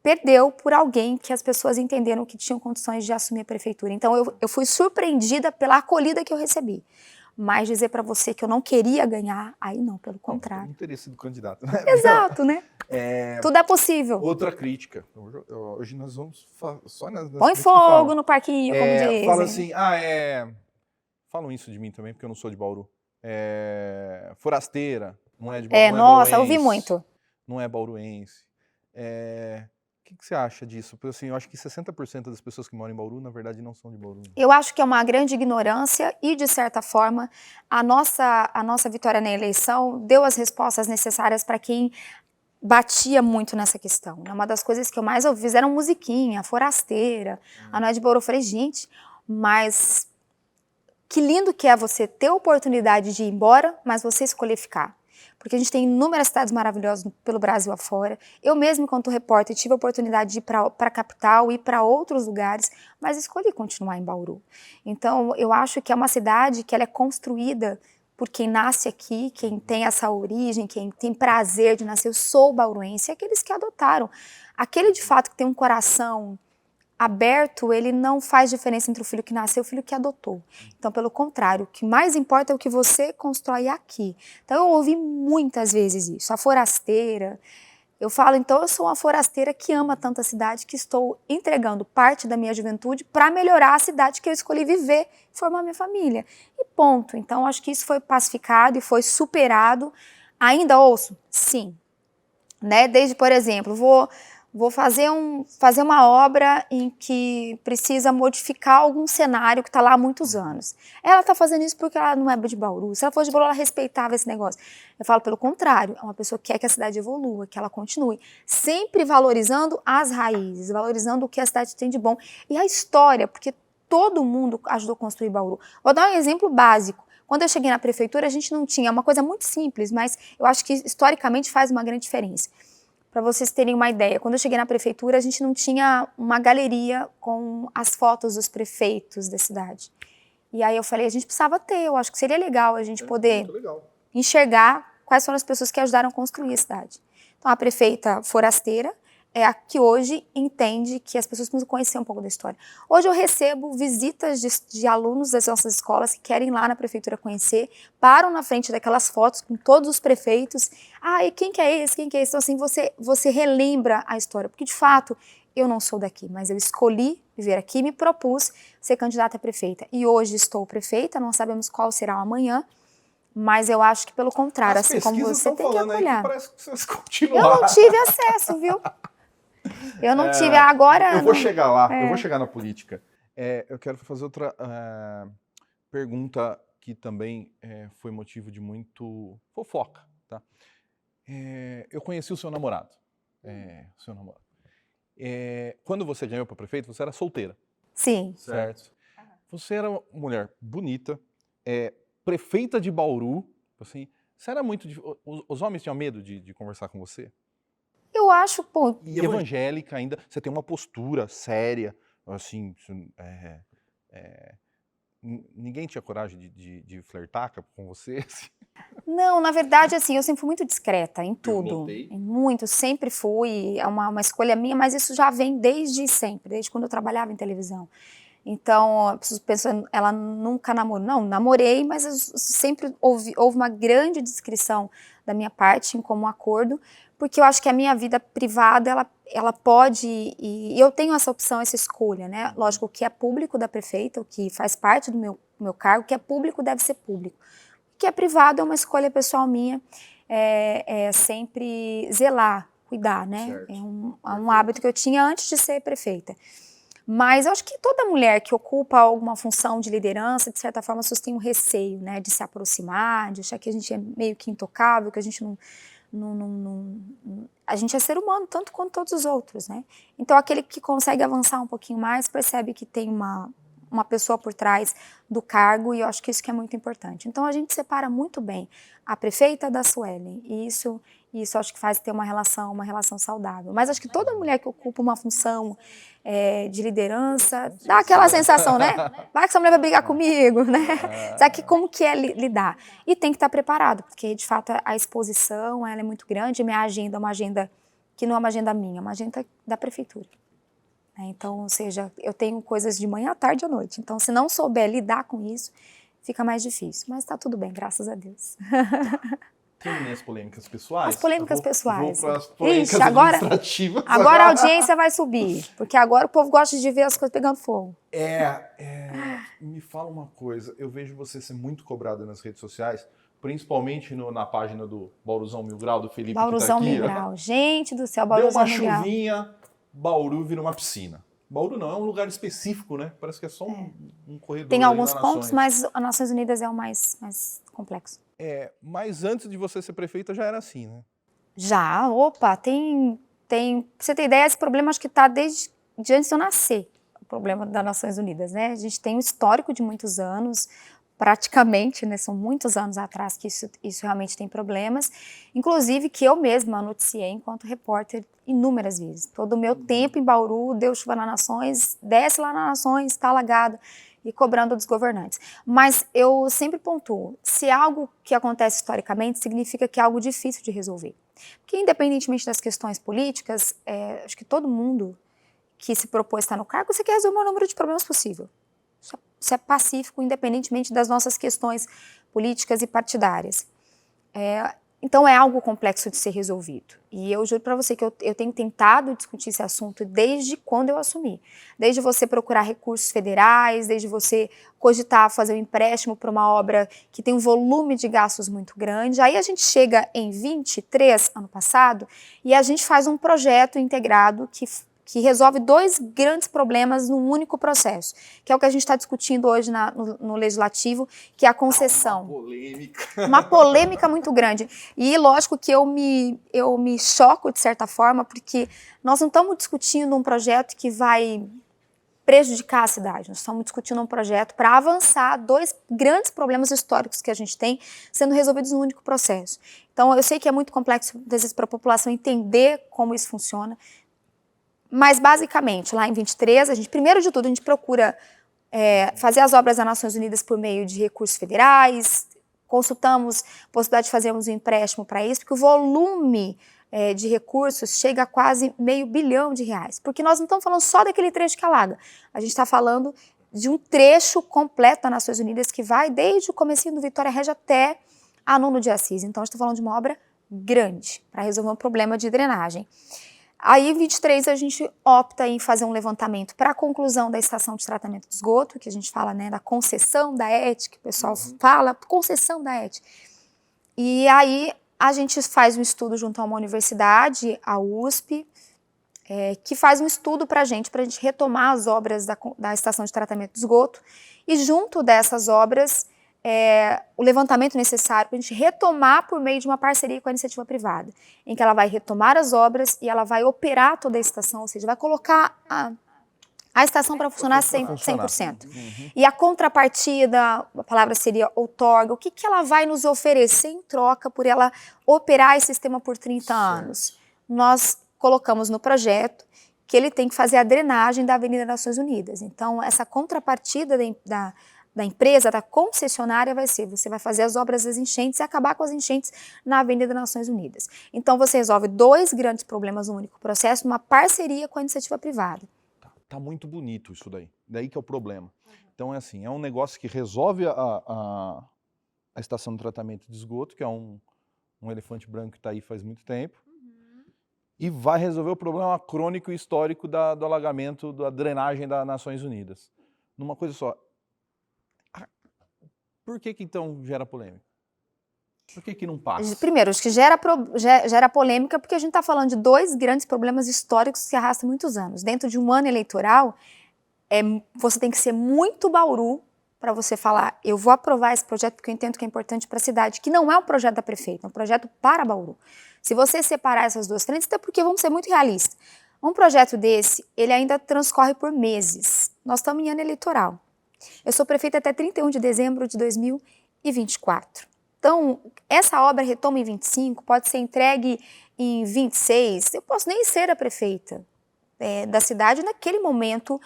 perdeu por alguém que as pessoas entenderam que tinham condições de assumir a prefeitura. Então, eu fui surpreendida pela acolhida que eu recebi. Mas dizer para você que eu não queria ganhar, aí não, pelo contrário. Não teria sido candidato, né? Exato, né? Tudo é possível. Outra crítica. Hoje nós vamos só nas põe fogo no parquinho, como dizem. Fala assim, falam isso de mim também, porque eu não sou de Bauru. Forasteira, não é de Bauru. Nossa, eu ouvi muito. Não é bauruense. O que você acha disso? Porque assim, eu acho que 60% das pessoas que moram em Bauru, na verdade, não são de Bauru. Eu acho que é uma grande ignorância e, de certa forma, a nossa vitória na eleição deu as respostas necessárias para quem batia muito nessa questão. Uma das coisas que eu mais ouvi fizeram musiquinha, forasteira, a Não é de Bauru. Eu falei, gente, mas que lindo que é você ter a oportunidade de ir embora, mas você escolher ficar. Porque a gente tem inúmeras cidades maravilhosas pelo Brasil afora. Eu mesmo, enquanto repórter, tive a oportunidade de ir para a capital e para outros lugares, mas escolhi continuar em Bauru. Então, eu acho que é uma cidade que ela é construída por quem nasce aqui, quem tem essa origem, quem tem prazer de nascer. Eu sou bauruense, e aqueles que adotaram. Aquele, de fato, que tem um coração aberto, ele não faz diferença entre o filho que nasceu e o filho que adotou. Então, pelo contrário, o que mais importa é o que você constrói aqui. Então, eu ouvi muitas vezes isso. A forasteira. Eu falo, então, eu sou uma forasteira que ama tanto a cidade que estou entregando parte da minha juventude para melhorar a cidade que eu escolhi viver e formar minha família. E ponto. Então, acho que isso foi pacificado e foi superado. Ainda ouço? Sim. Né? Desde, por exemplo, vou fazer uma obra em que precisa modificar algum cenário que está lá há muitos anos. Ela está fazendo isso porque ela não é de Bauru. Se ela fosse de Bauru, ela respeitava esse negócio. Eu falo pelo contrário, é uma pessoa que quer que a cidade evolua, que ela continue. Sempre valorizando as raízes, valorizando o que a cidade tem de bom. E a história, porque todo mundo ajudou a construir Bauru. Vou dar um exemplo básico. Quando eu cheguei na prefeitura, a gente não tinha, uma coisa muito simples, mas eu acho que historicamente faz uma grande diferença. Para vocês terem uma ideia, quando eu cheguei na prefeitura, a gente não tinha uma galeria com as fotos dos prefeitos da cidade. E aí eu falei, a gente precisava ter, eu acho que seria legal a gente poder enxergar quais foram as pessoas que ajudaram a construir a cidade. Então, a prefeita forasteira é a que hoje entende que as pessoas precisam conhecer um pouco da história. Hoje eu recebo visitas de alunos das nossas escolas que querem ir lá na prefeitura conhecer, param na frente daquelas fotos com todos os prefeitos. Ah, e quem que é esse? Quem que é esse? Então, assim, você relembra a história, porque de fato eu não sou daqui, mas eu escolhi viver aqui e me propus ser candidata a prefeita. E hoje estou prefeita, não sabemos qual será o amanhã, mas eu acho que pelo contrário, assim como você tem que olhar. Parece que vocês continuaram. Eu não tive acesso, viu? Eu não tive, agora... Eu vou chegar lá, eu vou chegar na política. Eu quero fazer outra pergunta que também foi motivo de muito fofoca, tá? Eu conheci o seu namorado. Quando você ganhou para prefeito, você era solteira. Sim. Certo? Você era uma mulher bonita, prefeita de Bauru, assim, você era muito... Os homens tinham medo de conversar com você? Eu acho, pô... E evangélica ainda, você tem uma postura séria, assim, ninguém tinha coragem de flertar com você? Assim? Não, na verdade, assim, eu sempre fui muito discreta em tudo. Muito, sempre fui, é uma escolha minha, mas isso já vem desde sempre, desde quando eu trabalhava em televisão. Então, a pessoa pensa, ela nunca namorou. Não, namorei, mas sempre houve uma grande discrição da minha parte em comum acordo, porque eu acho que a minha vida privada, ela pode, e eu tenho essa opção, essa escolha, né? Lógico, o que é público da prefeita, o que faz parte do meu cargo, o que é público deve ser público. O que é privado é uma escolha pessoal minha, sempre zelar, cuidar, né? É um hábito que eu tinha antes de ser prefeita. Mas eu acho que toda mulher que ocupa alguma função de liderança, de certa forma, as pessoas têm um receio, né? De se aproximar, de achar que a gente é meio que intocável, que a gente a gente é ser humano, tanto quanto todos os outros, né? Então, aquele que consegue avançar um pouquinho mais, percebe que tem uma pessoa por trás do cargo, e eu acho que isso que é muito importante. Então, a gente separa muito bem a prefeita da Suelen, e isso acho que faz ter uma relação saudável. Mas acho que toda mulher que ocupa uma função de liderança, dá aquela sensação, né? Vai que essa mulher vai brigar comigo, né? Sabe que como que é lidar? E tem que estar preparado, porque de fato a exposição ela é muito grande, minha agenda é uma agenda que não é uma agenda minha, é uma agenda da prefeitura. Então, ou seja, eu tenho coisas de manhã, à tarde e à noite. Então, se não souber lidar com isso, fica mais difícil. Mas tá tudo bem, graças a Deus. Terminei as polêmicas pessoais. As polêmicas pessoais. Vou para as polêmicas administrativas. Agora a audiência vai subir, porque agora o povo gosta de ver as coisas pegando fogo. Me fala uma coisa, eu vejo você ser muito cobrada nas redes sociais, principalmente na página do Bauruzão Mil Grau, do Felipe Bauruzão que tá aqui. Mil Grau, gente do céu, Bauruzão Mil Grau. Deu uma chuvinha, Bauru vira uma piscina. Bauru não, é um lugar específico, né? Parece que é só um corredor. Tem alguns pontos, mas a Nações Unidas é o mais complexo. Mas antes de você ser prefeita já era assim, né? Já, tem, pra você ter ideia, esse problema acho que está desde antes de eu nascer, o problema das Nações Unidas, né? A gente tem um histórico de muitos anos, praticamente, né? São muitos anos atrás que isso realmente tem problemas, inclusive que eu mesma noticiei enquanto repórter inúmeras vezes. Todo o meu tempo em Bauru, deu chuva nas Nações, desce lá nas Nações, está alagado. e cobrando dos governantes. Mas eu sempre pontuo, se é algo que acontece historicamente, significa que é algo difícil de resolver. Porque independentemente das questões políticas, acho que todo mundo que se propôs estar no cargo, você quer resolver o maior número de problemas possível. Isso é pacífico, independentemente das nossas questões políticas e partidárias. Então é algo complexo de ser resolvido. E eu juro para você que eu tenho tentado discutir esse assunto desde quando eu assumi. Desde você procurar recursos federais, desde você cogitar fazer um empréstimo para uma obra que tem um volume de gastos muito grande. Aí a gente chega em 23, ano passado, e a gente faz um projeto integrado que resolve 2 grandes problemas num único processo, que é o que a gente está discutindo hoje no Legislativo, que é a concessão. Uma polêmica. Uma polêmica muito grande. E lógico que eu me choco, de certa forma, porque nós não estamos discutindo um projeto que vai prejudicar a cidade, nós estamos discutindo um projeto para avançar 2 grandes problemas históricos que a gente tem sendo resolvidos num único processo. Então eu sei que é muito complexo, às vezes, para a população entender como isso funciona. Mas, basicamente, lá em 23, primeiro de tudo, a gente procura fazer as obras das Nações Unidas por meio de recursos federais, consultamos a possibilidade de fazermos um empréstimo para isso, porque o volume de recursos chega a quase R$500 bilhão. Porque nós não estamos falando só daquele trecho que alaga, a gente está falando de um trecho completo das Nações Unidas que vai desde o comecinho do Vitória Regia até a Nuno de Assis. Então, a gente está falando de uma obra grande para resolver um problema de drenagem. Aí, em 23, a gente opta em fazer um levantamento para a conclusão da estação de tratamento de esgoto, que a gente fala, né, da concessão da ET, que o pessoal fala, concessão da ET. E aí, a gente faz um estudo junto a uma universidade, a USP, que faz um estudo para a gente retomar as obras da estação de tratamento de esgoto. E junto dessas obras, o levantamento necessário para a gente retomar por meio de uma parceria com a iniciativa privada, em que ela vai retomar as obras e ela vai operar toda a estação, ou seja, vai colocar a estação para funcionar 100%. E a contrapartida, a palavra seria outorga, o que ela vai nos oferecer em troca por ela operar esse sistema por 30 anos? Nós colocamos no projeto que ele tem que fazer a drenagem da Avenida Nações Unidas. Então, essa contrapartida da empresa, da concessionária, vai ser, você vai fazer as obras das enchentes e acabar com as enchentes na Avenida Nações Unidas. Então, você resolve 2 grandes problemas no único processo, numa parceria com a iniciativa privada. Tá muito bonito isso daí que é o problema. Então, é um negócio que resolve a estação de tratamento de esgoto, que é um elefante branco que está aí faz muito tempo, e vai resolver o problema crônico e histórico do alagamento, da drenagem das Nações Unidas. Numa coisa só. Por que então gera polêmica? Por que não passa? Primeiro, acho que gera polêmica porque a gente está falando de 2 grandes problemas históricos que se arrastam muitos anos. Dentro de um ano eleitoral, você tem que ser muito Bauru para você falar, eu vou aprovar esse projeto porque eu entendo que é importante para a cidade, que não é um projeto da prefeita, é um projeto para Bauru. Se você separar essas 2 frentes, até porque vamos ser muito realistas. Um projeto desse, ele ainda transcorre por meses. Nós estamos em ano eleitoral. Eu sou prefeita até 31 de dezembro de 2024. Então, essa obra retoma em 25, pode ser entregue em 26. Eu posso nem ser a prefeita da cidade naquele momento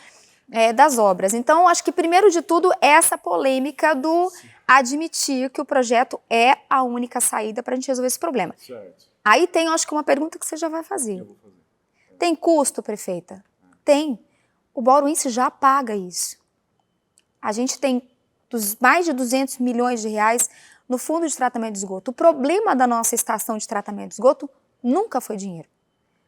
das obras. Então, acho que primeiro de tudo é essa polêmica do admitir que o projeto é a única saída para a gente resolver esse problema. Certo. Aí tem, acho que uma pergunta que você já vai fazer. Eu vou fazer. Tem custo, prefeita? Tem. O bauruense já paga isso. A gente tem mais de 200 milhões de reais no fundo de tratamento de esgoto. O problema da nossa estação de tratamento de esgoto nunca foi dinheiro.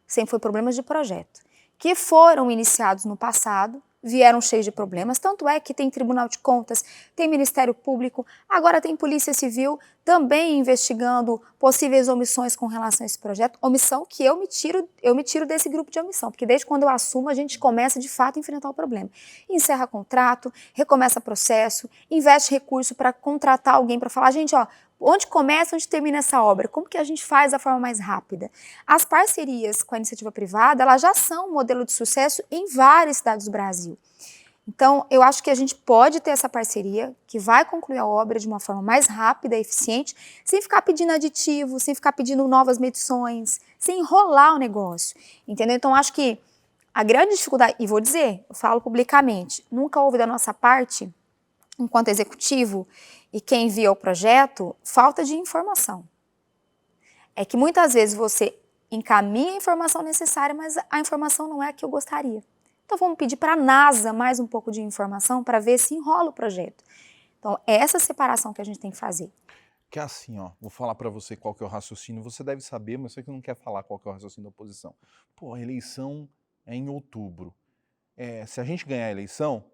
Sempre foi problemas de projeto, que foram iniciados no passado, vieram cheios de problemas, tanto é que tem Tribunal de Contas, tem Ministério Público, agora tem Polícia Civil também investigando possíveis omissões com relação a esse projeto, omissão que eu me tiro desse grupo de omissão, porque desde quando eu assumo a gente começa de fato a enfrentar o problema. Encerra contrato, recomeça processo, investe recurso para contratar alguém para falar, gente, onde começa, onde termina essa obra? Como que a gente faz da forma mais rápida? As parcerias com a iniciativa privada, elas já são um modelo de sucesso em várias cidades do Brasil. Então, eu acho que a gente pode ter essa parceria que vai concluir a obra de uma forma mais rápida e eficiente, sem ficar pedindo aditivo, sem ficar pedindo novas medições, sem enrolar o negócio, entendeu? Então, acho que a grande dificuldade, e vou dizer, eu falo publicamente, nunca houve da nossa parte enquanto executivo e quem envia o projeto, falta de informação. É que muitas vezes você encaminha a informação necessária, mas a informação não é a que eu gostaria. Então vamos pedir para a NASA mais um pouco de informação para ver se enrola o projeto. Então é essa separação que a gente tem que fazer. Que é assim, ó, vou falar para você qual que é o raciocínio, você deve saber, mas você que não quer falar qual que é o raciocínio da oposição. Pô, a eleição é em outubro. Se a gente ganhar a eleição,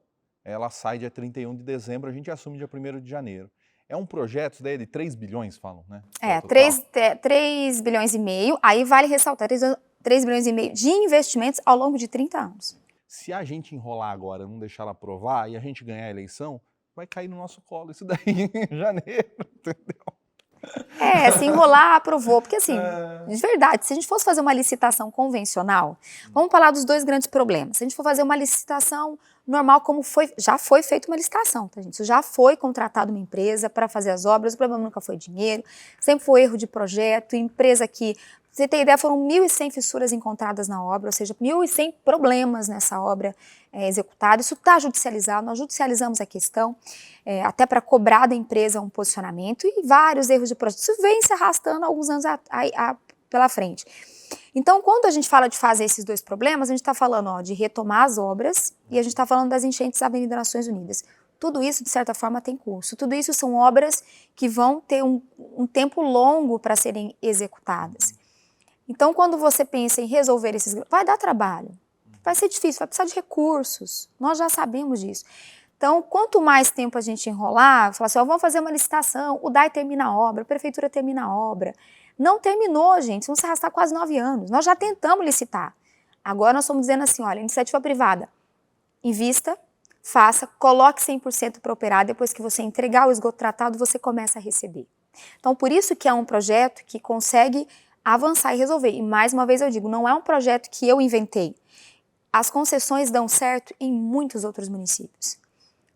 ela sai dia 31 de dezembro, a gente assume dia 1º de janeiro. É um projeto, isso daí é de 3 bilhões, falam, né? 3 bilhões e meio, aí vale ressaltar, 3 bilhões e meio de investimentos ao longo de 30 anos. Se a gente enrolar agora, não deixar ela aprovar e a gente ganhar a eleição, vai cair no nosso colo isso daí em janeiro, entendeu? Se enrolar, aprovou. Porque assim, de verdade, se a gente fosse fazer uma licitação convencional, vamos falar dos dois grandes problemas. Se a gente for fazer uma licitação normal, como já foi feita uma licitação, tá, gente? Isso já foi contratado uma empresa para fazer as obras, o problema nunca foi dinheiro, sempre foi erro de projeto, empresa que... Pra você ter ideia, foram 1.100 fissuras encontradas na obra, ou seja, 1.100 problemas nessa obra executada. Isso está judicializado, nós judicializamos a questão, até para cobrar da empresa um posicionamento e vários erros de projeto. Isso vem se arrastando alguns anos pela frente. Então, quando a gente fala de fazer esses dois problemas, a gente está falando de retomar as obras e a gente está falando das enchentes da Avenida Nações Unidas. Tudo isso, de certa forma, tem custo. Tudo isso são obras que vão ter um tempo longo para serem executadas. Então, quando você pensa em resolver esses... Vai dar trabalho, vai ser difícil, vai precisar de recursos, nós já sabemos disso. Então, quanto mais tempo a gente enrolar, falar assim, vamos fazer uma licitação, o DAI termina a obra, a prefeitura termina a obra. Não terminou, gente, vamos se arrastar quase 9 anos. Nós já tentamos licitar. Agora nós estamos dizendo assim, olha, iniciativa privada, invista, faça, coloque 100% para operar, depois que você entregar o esgoto tratado, você começa a receber. Então, por isso que é um projeto que consegue avançar e resolver. E mais uma vez eu digo, não é um projeto que eu inventei. As concessões dão certo em muitos outros municípios.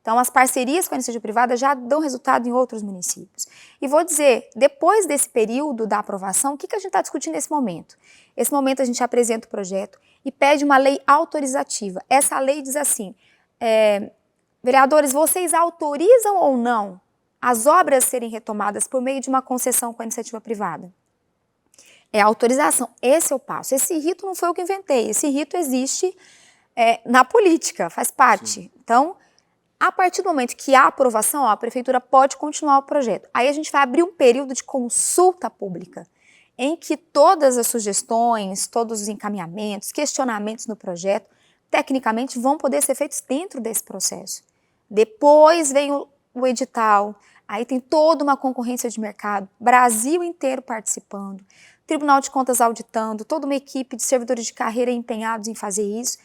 Então, as parcerias com a iniciativa privada já dão resultado em outros municípios. E vou dizer, depois desse período da aprovação, o que a gente está discutindo nesse momento? Nesse momento a gente apresenta o projeto e pede uma lei autorizativa. Essa lei diz assim, vereadores, vocês autorizam ou não as obras serem retomadas por meio de uma concessão com a iniciativa privada? É a autorização, esse é o passo. Esse rito não foi eu que inventei, esse rito existe na política, faz parte. Sim. Então, a partir do momento que há aprovação, a prefeitura pode continuar o projeto. Aí a gente vai abrir um período de consulta pública, em que todas as sugestões, todos os encaminhamentos, questionamentos no projeto, tecnicamente vão poder ser feitos dentro desse processo. Depois vem o edital, aí tem toda uma concorrência de mercado, Brasil inteiro participando, Tribunal de Contas auditando, toda uma equipe de servidores de carreira empenhados em fazer isso,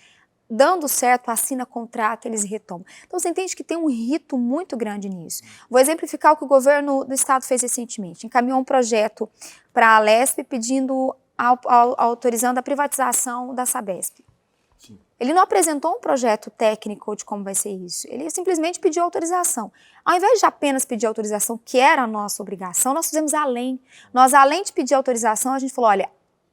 dando certo, assina contrato, eles retomam. Então você entende que tem um rito muito grande nisso. Vou exemplificar o que o governo do estado fez recentemente. Encaminhou um projeto para a Alesp pedindo, autorizando a privatização da Sabesp. Sim. Ele não apresentou um projeto técnico de como vai ser isso. Ele simplesmente pediu autorização. Ao invés de apenas pedir autorização, que era a nossa obrigação, nós fizemos além. Nós, além de pedir autorização, a gente falou, olha,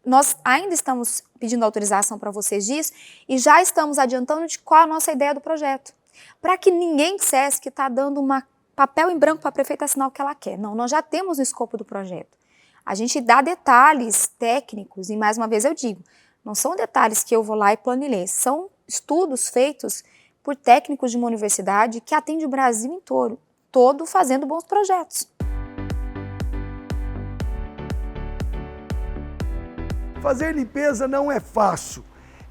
nós ainda estamos pedindo autorização para vocês disso e já estamos adiantando de qual a nossa ideia do projeto. Para que ninguém dissesse que está dando papel em branco para a prefeita assinar o que ela quer. Não, nós já temos no escopo do projeto. A gente dá detalhes técnicos e, mais uma vez eu digo, não são detalhes que eu vou lá e planilhei, são estudos feitos por técnicos de uma universidade que atende o Brasil inteiro, todo fazendo bons projetos. Fazer limpeza não é fácil,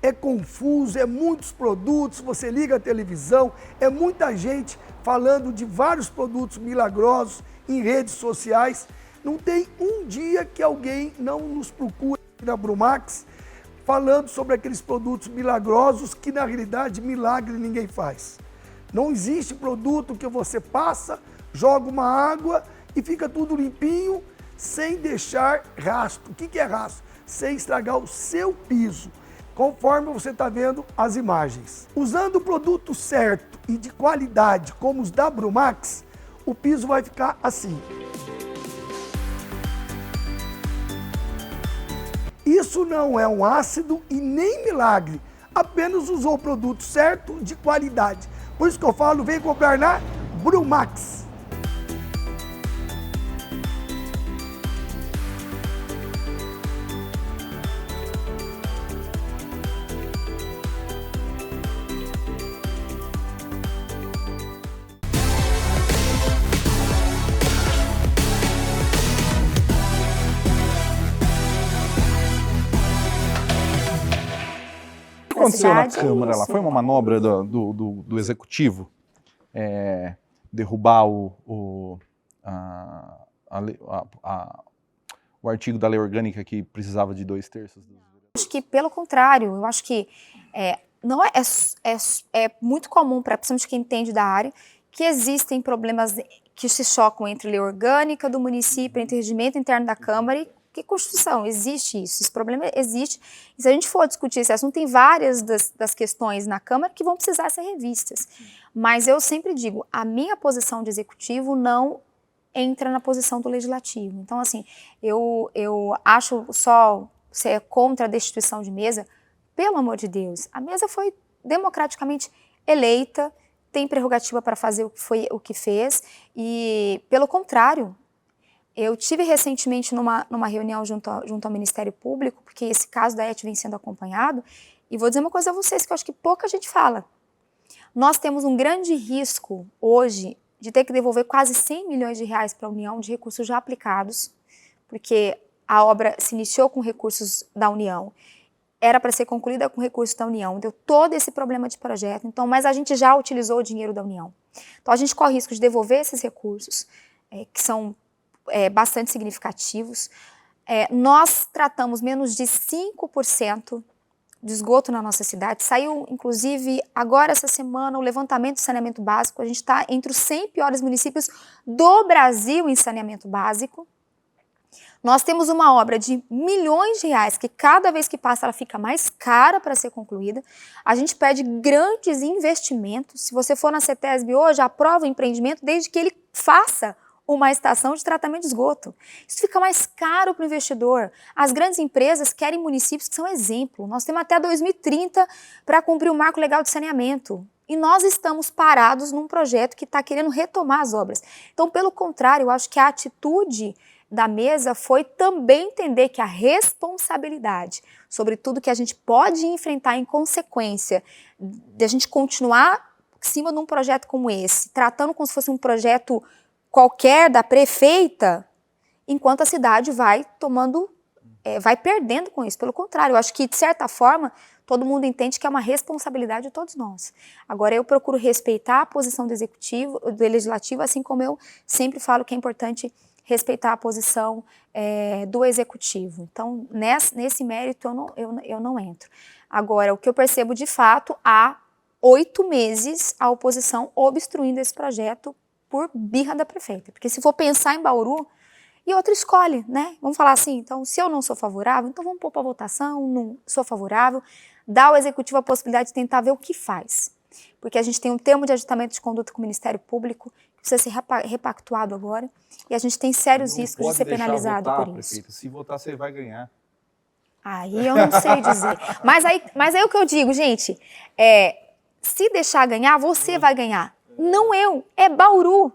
é confuso, é muitos produtos, você liga a televisão, é muita gente falando de vários produtos milagrosos em redes sociais. Não tem um dia que alguém não nos procure na Brumax falando sobre aqueles produtos milagrosos que na realidade milagre ninguém faz. Não existe produto que você passa, joga uma água e fica tudo limpinho sem deixar rastro. O que é rastro? Sem estragar o seu piso, conforme você está vendo as imagens. Usando o produto certo e de qualidade, como os da Brumax, o piso vai ficar assim. Isso não é um ácido e nem milagre, apenas usou o produto certo de qualidade. Por isso que eu falo, vem comprar na Brumax. O que aconteceu na Câmara lá? Foi uma manobra do Executivo derrubar o artigo da lei orgânica que precisava de 2/3 dos... Acho que, pelo contrário, eu acho que não é muito comum, principalmente quem entende da área, que existem problemas que se chocam entre lei orgânica do município, entre regimento interno da Câmara e Constituição. Existe isso, esse problema existe. E se a gente for discutir esse assunto, tem várias das questões na Câmara que vão precisar ser revistas. Mas eu sempre digo, a minha posição de executivo não entra na posição do legislativo. Então, assim, eu acho só ser contra a destituição de mesa, pelo amor de Deus, a mesa foi democraticamente eleita, tem prerrogativa para fazer o que fez, e, pelo contrário, eu tive recentemente numa reunião junto ao Ministério Público, porque esse caso da ET vem sendo acompanhado, e vou dizer uma coisa a vocês que eu acho que pouca gente fala. Nós temos um grande risco hoje de ter que devolver quase 100 milhões de reais para a União de recursos já aplicados, porque a obra se iniciou com recursos da União, era para ser concluída com recursos da União, deu todo esse problema de projeto, então, mas a gente já utilizou o dinheiro da União. Então a gente corre risco de devolver esses recursos, que são bastante significativos. Nós tratamos menos de 5% de esgoto na nossa cidade. Saiu, inclusive, agora essa semana, o levantamento do saneamento básico. A gente está entre os 100 piores municípios do Brasil em saneamento básico. Nós temos uma obra de milhões de reais, que cada vez que passa ela fica mais cara para ser concluída. A gente pede grandes investimentos. Se você for na CETESB hoje, aprova o empreendimento desde que ele faça uma estação de tratamento de esgoto. Isso fica mais caro para o investidor. As grandes empresas querem municípios que são exemplo. Nós temos até 2030 para cumprir o marco legal de saneamento. E nós estamos parados num projeto que está querendo retomar as obras. Então, pelo contrário, eu acho que a atitude da mesa foi também entender que a responsabilidade sobre tudo que a gente pode enfrentar em consequência de a gente continuar em cima de um projeto como esse, tratando como se fosse um projeto qualquer da prefeita, enquanto a cidade vai vai perdendo com isso. Pelo contrário, eu acho que, de certa forma, todo mundo entende que é uma responsabilidade de todos nós. Agora, eu procuro respeitar a posição do executivo, do legislativo, assim como eu sempre falo que é importante respeitar a posição do executivo. Então, nesse mérito, eu não entro. Agora, o que eu percebo, de fato, há 8 meses a oposição obstruindo esse projeto por birra da prefeita. Porque se for pensar em Bauru, e outro escolhe, né? Vamos falar assim, então, se eu não sou favorável, então vamos pôr para votação, não sou favorável, dá ao executivo a possibilidade de tentar ver o que faz. Porque a gente tem um termo de ajustamento de conduta com o Ministério Público, que precisa ser repactuado agora, e a gente tem sérios riscos de ser penalizado por isso. Prefeita. Se votar, você vai ganhar. Aí eu não sei dizer. Mas aí o que eu digo, gente, se deixar ganhar, você vai ganhar. Não eu, é Bauru.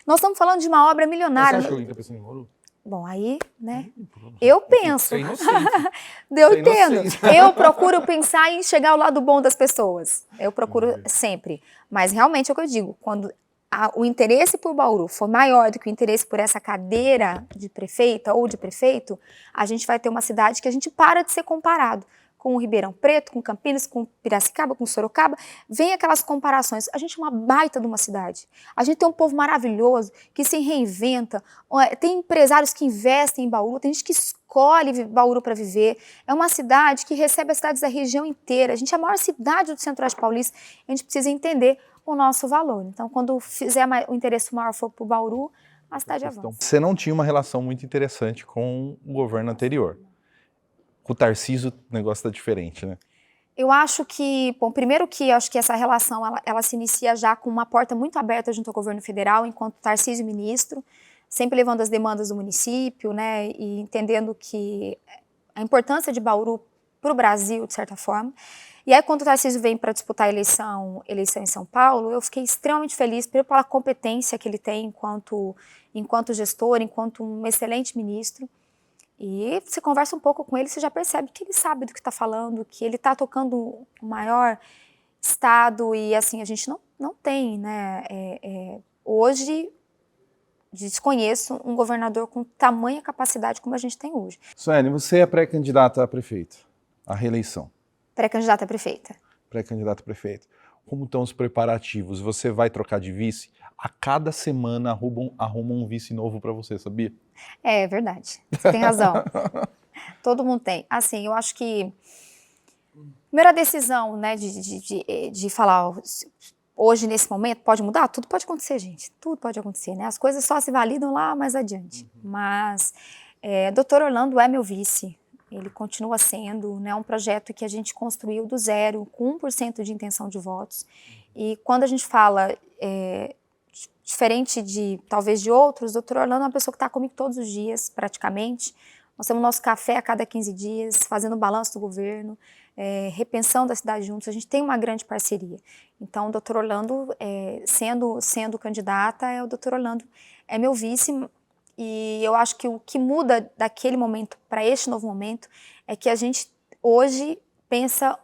Nós estamos falando de uma obra milionária. Mas você acha que alguém está pensando em Bauru? Bom, aí, né, eu penso. É inocente. Eu entendo. Eu procuro pensar em chegar ao lado bom das pessoas. Eu procuro sempre. Mas realmente é o que eu digo, quando o interesse por Bauru for maior do que o interesse por essa cadeira de prefeita ou de prefeito, a gente vai ter uma cidade que a gente para de ser comparado com o Ribeirão Preto, com Campinas, com Piracicaba, com Sorocaba. Vem aquelas comparações. A gente é uma baita de uma cidade. A gente tem um povo maravilhoso, que se reinventa. Tem empresários que investem em Bauru, tem gente que escolhe Bauru para viver. É uma cidade que recebe as cidades da região inteira. A gente é a maior cidade do Centro-Oeste Paulista. A gente precisa entender o nosso valor. Então, quando fizer o interesse maior for para o Bauru, a cidade avança. Você não tinha uma relação muito interessante com o governo anterior. Com o Tarcísio, o negócio está diferente, né? Eu acho que, bom, primeiro que eu acho que essa relação ela se inicia já com uma porta muito aberta junto ao governo federal, enquanto Tarcísio ministro, sempre levando as demandas do município, né, e entendendo que a importância de Bauru para o Brasil, de certa forma. E aí, quando o Tarcísio vem para disputar a eleição em São Paulo, eu fiquei extremamente feliz pela competência que ele tem enquanto gestor, enquanto um excelente ministro. E você conversa um pouco com ele, você já percebe que ele sabe do que está falando, que ele está tocando o maior estado e assim, a gente não tem, né? Hoje, desconheço um governador com tamanha capacidade como a gente tem hoje. Sueli, você é pré-candidata a prefeita, a reeleição. Pré-candidata a prefeita. Pré-candidata a prefeita. Como estão os preparativos? Você vai trocar de vice? A cada semana arrumam um vice novo para você, sabia? É verdade, você tem razão. Todo mundo tem. Assim, eu acho que primeira decisão, né, de falar hoje, nesse momento, pode mudar? Tudo pode acontecer, gente. Tudo pode acontecer, né? As coisas só se validam lá mais adiante. Mas Dr. Orlando é meu vice. Ele continua sendo, né, um projeto que a gente construiu do zero, com 1% de intenção de votos. E quando a gente fala, diferente talvez de outros, o Dr. Orlando é uma pessoa que está comigo todos os dias, praticamente. Nós temos nosso café a cada 15 dias, fazendo balanço do governo, repensando a cidade juntos. A gente tem uma grande parceria. Então, o Dr. Orlando, sendo candidata, o Dr. Orlando é meu vice. E eu acho que o que muda daquele momento para este novo momento é que a gente hoje pensa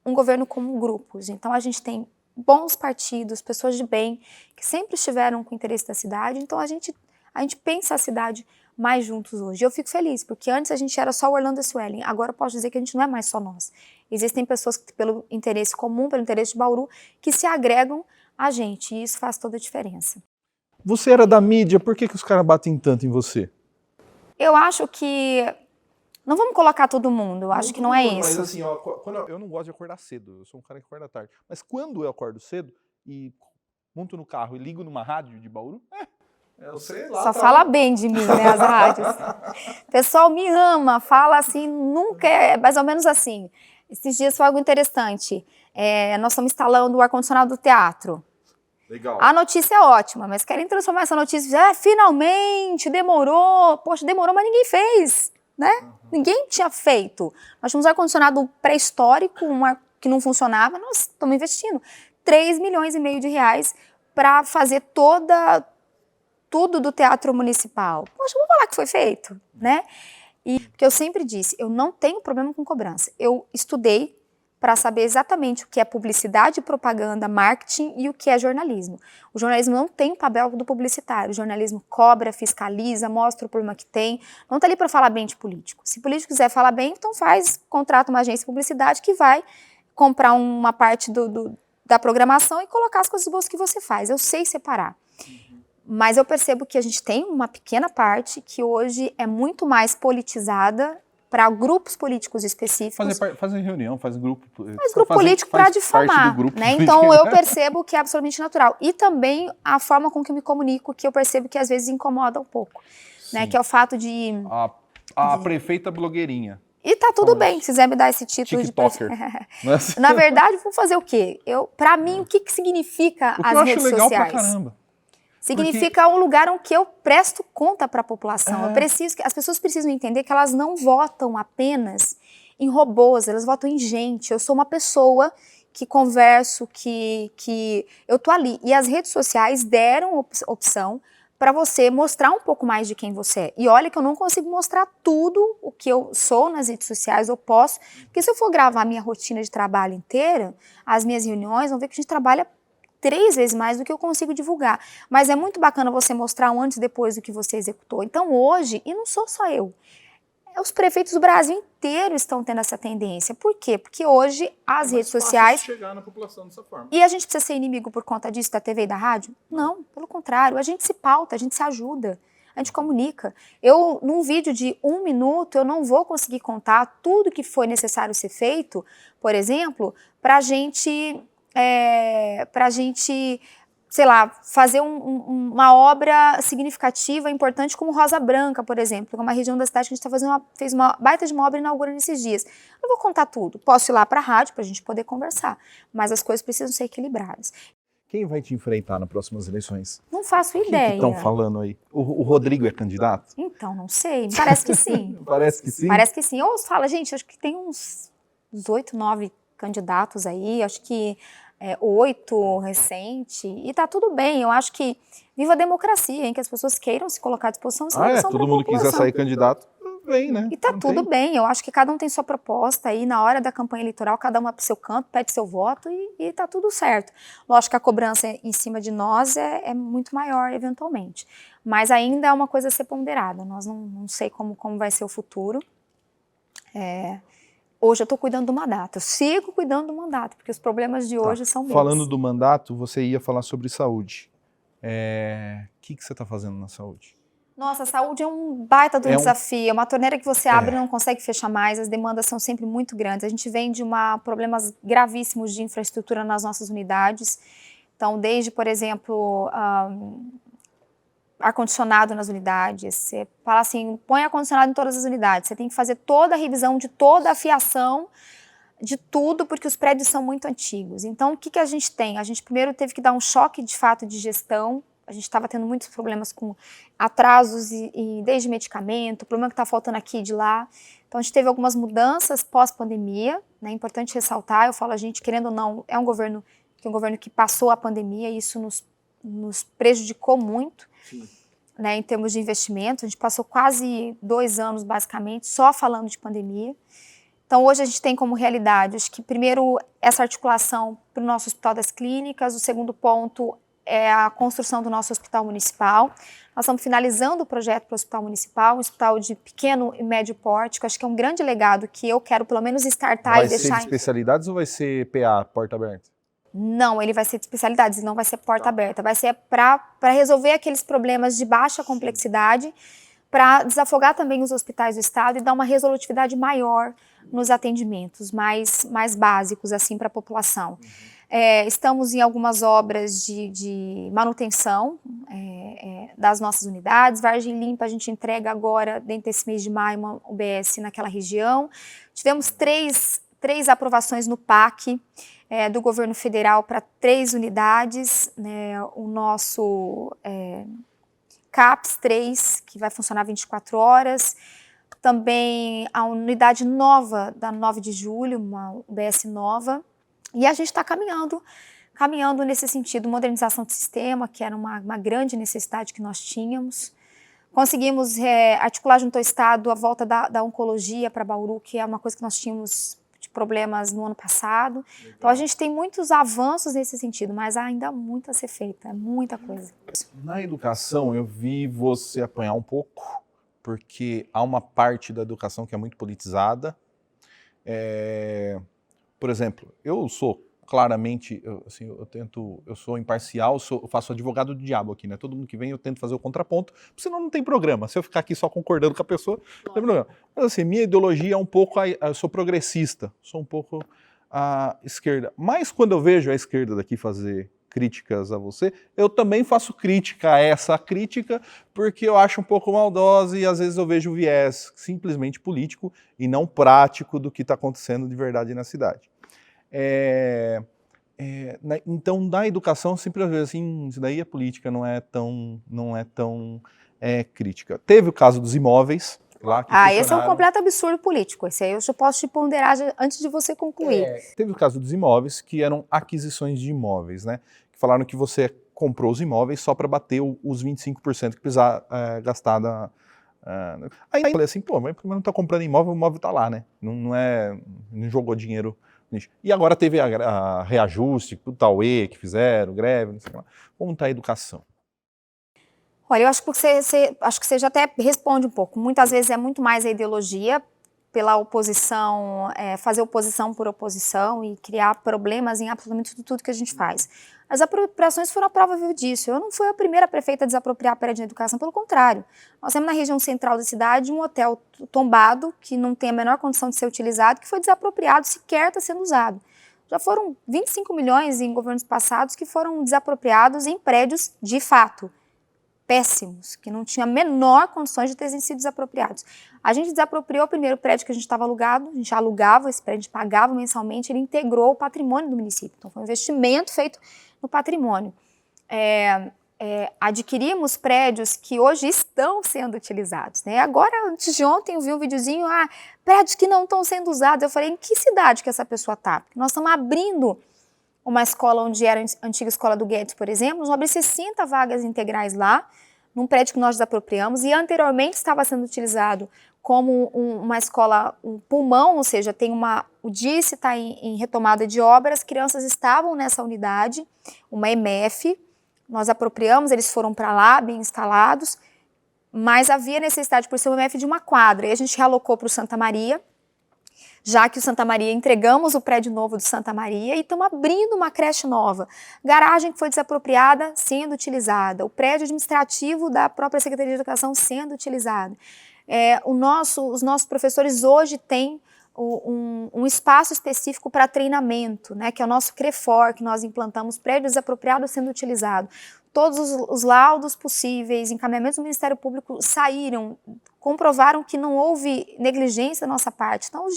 um governo como grupos. Então a gente tem bons partidos, pessoas de bem, que sempre estiveram com o interesse da cidade. Então a gente pensa a cidade mais juntos hoje. Eu fico feliz, porque antes a gente era só o Orlando e a Suelen. Agora eu posso dizer que a gente não é mais só nós. Existem pessoas que, pelo interesse comum, pelo interesse de Bauru, que se agregam a gente. E isso faz toda a diferença. Você era da mídia, por que os caras batem tanto em você? Eu acho que... Não vamos colocar todo mundo, eu acho que não é isso. Mas assim, ó, eu não gosto de acordar cedo, eu sou um cara que acorda tarde. Mas quando eu acordo cedo e monto no carro e ligo numa rádio de Bauru, eu sei lá. Só fala bem de mim, né, as rádios. O pessoal me ama, fala assim, nunca é mais ou menos assim. Esses dias foi algo interessante. Nós estamos instalando o ar-condicionado do teatro. Legal. A notícia é ótima, mas querem transformar essa notícia, finalmente, demorou. Poxa, demorou, mas ninguém fez, né? Ninguém tinha feito. Nós tínhamos um ar-condicionado pré-histórico, que não funcionava, nós estamos investindo 3,5 milhões para fazer tudo do Teatro Municipal. Poxa, vamos falar que foi feito, né? E porque eu sempre disse, eu não tenho problema com cobrança. Eu estudei para saber exatamente o que é publicidade, propaganda, marketing e o que é jornalismo. O jornalismo não tem o papel do publicitário. O jornalismo cobra, fiscaliza, mostra o problema que tem. Não está ali para falar bem de político. Se político quiser falar bem, então contrata uma agência de publicidade que vai comprar uma parte da programação e colocar as coisas boas que você faz. Eu sei separar. Mas eu percebo que a gente tem uma pequena parte que hoje é muito mais politizada para grupos políticos específicos. Fazem reunião, faz grupo. Faz grupo político para difamar, né? Então eu percebo que é absolutamente natural. E também a forma com que eu me comunico, que eu percebo que às vezes incomoda um pouco, né? Que é o fato de... A prefeita blogueirinha. E tá tudo bem, se quiser me dar esse título TikToker. de... Na verdade, vou fazer o quê? Para mim, o que significa as redes sociais? Eu acho legal pra caramba. Significa um lugar onde eu presto conta para a população. As pessoas precisam entender que elas não votam apenas em robôs, elas votam em gente. Eu sou uma pessoa que converso, que eu tô ali. E as redes sociais deram opção para você mostrar um pouco mais de quem você é. E olha que eu não consigo mostrar tudo o que eu sou nas redes sociais, eu posso. Porque se eu for gravar a minha rotina de trabalho inteira, as minhas reuniões, vão ver que a gente trabalha 3 vezes mais do que eu consigo divulgar. Mas é muito bacana você mostrar um antes e depois do que você executou. Então hoje, e não sou só eu, os prefeitos do Brasil inteiro estão tendo essa tendência. Por quê? Porque hoje as redes sociais... chegar na população dessa forma. E a gente precisa ser inimigo por conta disso, da TV e da rádio? Não, pelo contrário. A gente se pauta, a gente se ajuda, a gente comunica. Num vídeo de 1 minuto, eu não vou conseguir contar tudo que foi necessário ser feito, por exemplo, para a gente, sei lá, fazer uma obra significativa, importante, como Rosa Branca, por exemplo, que é uma região da cidade que a gente fez uma baita de uma obra inaugurando nesses dias. Eu não vou contar tudo. Posso ir lá para a rádio para a gente poder conversar, mas as coisas precisam ser equilibradas. Quem vai te enfrentar nas próximas eleições? Não faço ideia. O que estão falando aí? O Rodrigo é candidato? Então, não sei. Parece que sim. Parece que sim? Parece que sim. Ou fala, gente, acho que tem uns 8, 9 candidatos aí, acho que 8 recente, e tá tudo bem, eu acho que viva a democracia, hein, que as pessoas queiram se colocar à disposição. Todo mundo quiser sair candidato, vem, né? E tá tudo bem, eu acho que cada um tem sua proposta aí, na hora da campanha eleitoral, cada um vai pro seu canto, pede seu voto e tá tudo certo. Lógico que a cobrança em cima de nós é muito maior, eventualmente, mas ainda é uma coisa a ser ponderada, nós não sei como vai ser o futuro. Hoje eu estou cuidando do mandato, eu sigo cuidando do mandato, porque os problemas de hoje são meus. Falando do mandato, você ia falar sobre saúde. O que você está fazendo na saúde? Nossa, a saúde é um baita do desafio, é uma torneira que você abre e não consegue fechar mais, as demandas são sempre muito grandes. A gente vem de problemas gravíssimos de infraestrutura nas nossas unidades, então desde, por exemplo, ar-condicionado nas unidades, você fala assim, põe ar-condicionado em todas as unidades, você tem que fazer toda a revisão de toda a fiação, de tudo, porque os prédios são muito antigos. Então, o que a gente tem? A gente primeiro teve que dar um choque, de fato, de gestão. A gente estava tendo muitos problemas com atrasos e desde medicamento, problema que está faltando aqui e de lá. Então, a gente teve algumas mudanças pós-pandemia, né? É importante ressaltar, eu falo, a gente, querendo ou não, é um governo que passou a pandemia e isso nos prejudicou muito, né, em termos de investimento. A gente passou quase 2 anos, basicamente, só falando de pandemia. Então, hoje a gente tem como realidade, acho que primeiro, essa articulação para o nosso Hospital das Clínicas, o segundo ponto é a construção do nosso Hospital Municipal. Nós estamos finalizando o projeto para o Hospital Municipal, um hospital de pequeno e médio porte, que eu acho que é um grande legado que eu quero pelo menos startar e deixar... Vai ser de especialidades ou vai ser PA, porta aberta? Não, ele vai ser de especialidades, não vai ser porta aberta, vai ser para resolver aqueles problemas de baixa complexidade, para desafogar também os hospitais do estado e dar uma resolutividade maior nos atendimentos, mais básicos assim para a população. Estamos em algumas obras de manutenção das nossas unidades. Vargem Limpa a gente entrega agora, dentro desse mês de maio, uma UBS naquela região. Tivemos três aprovações no PAC do governo federal para 3 unidades, né, o nosso CAPS 3, que vai funcionar 24 horas, também a unidade nova da 9 de julho, uma UBS nova, e a gente está caminhando nesse sentido, modernização do sistema, que era uma grande necessidade que nós tínhamos. Conseguimos articular junto ao Estado a volta da oncologia para Bauru, que é uma coisa que nós tínhamos de problemas no ano passado. Então a gente tem muitos avanços nesse sentido, mas há ainda muito a ser feito, é muita coisa. Na educação eu vi você apanhar um pouco, porque há uma parte da educação que é muito politizada. Por exemplo, eu sou claramente, eu sou imparcial, eu faço advogado do diabo aqui, né? Todo mundo que vem eu tento fazer o contraponto, senão não tem programa. Se eu ficar aqui só concordando com a pessoa, não tem problema. Mas assim, minha ideologia é um pouco, eu sou progressista, sou um pouco à esquerda. Mas quando eu vejo a esquerda daqui fazer críticas a você, eu também faço crítica a essa crítica, porque eu acho um pouco maldosa e às vezes eu vejo o viés simplesmente político e não prático do que está acontecendo de verdade na cidade. Então, na educação, sempre vejo assim, isso daí é política, não é tão crítica. Teve o caso dos imóveis. Lá que esse é um completo absurdo político. Esse aí eu já posso te ponderar antes de você concluir. Teve o caso dos imóveis, que eram aquisições de imóveis, né? Que falaram que você comprou os imóveis só para bater os 25% que precisava gastar Aí eu falei assim, pô, mas não está comprando imóvel, o imóvel está lá, né? Não jogou dinheiro nisso. E agora teve a reajuste, o Tauê que fizeram, greve, não sei lá. Como está a educação? Olha, eu acho que você já até responde um pouco. Muitas vezes é muito mais a ideologia pela oposição, fazer oposição por oposição e criar problemas em absolutamente tudo que a gente faz. As apropriações foram a prova viva disso. Eu não fui a primeira prefeita a desapropriar a prédio de educação, pelo contrário. Nós temos na região central da cidade um hotel tombado, que não tem a menor condição de ser utilizado, que foi desapropriado, sequer está sendo usado. Já foram 25 milhões em governos passados que foram desapropriados em prédios de fato péssimos, que não tinham a menor condições de terem sido desapropriados. A gente desapropriou o primeiro prédio que a gente estava alugado, a gente alugava esse prédio, a gente pagava mensalmente, ele integrou o patrimônio do município. Então foi um investimento feito no patrimônio. adquirimos prédios que hoje estão sendo utilizados, né? Agora, antes de ontem, eu vi um videozinho, prédios que não estão sendo usados. Eu falei, em que cidade que essa pessoa está? Porque nós estamos abrindo uma escola onde era a antiga escola do Guedes, por exemplo, nós abrimos 60 vagas integrais lá, num prédio que nós desapropriamos, e anteriormente estava sendo utilizado como uma escola, um pulmão, ou seja, o DICE está em retomada de obras, as crianças estavam nessa unidade, uma EMF, nós apropriamos, eles foram para lá, bem instalados, mas havia necessidade, por ser uma EMF, de uma quadra, e a gente realocou para o Santa Maria, já que o Santa Maria, entregamos o prédio novo do Santa Maria e estamos abrindo uma creche nova. Garagem que foi desapropriada sendo utilizada, o prédio administrativo da própria Secretaria de Educação sendo utilizado. Os nossos professores hoje têm um espaço específico para treinamento, né, que é o nosso CREFOR, que nós implantamos, prédio desapropriado sendo utilizado. Todos os laudos possíveis, encaminhamentos do Ministério Público saíram, comprovaram que não houve negligência da nossa parte. Então, as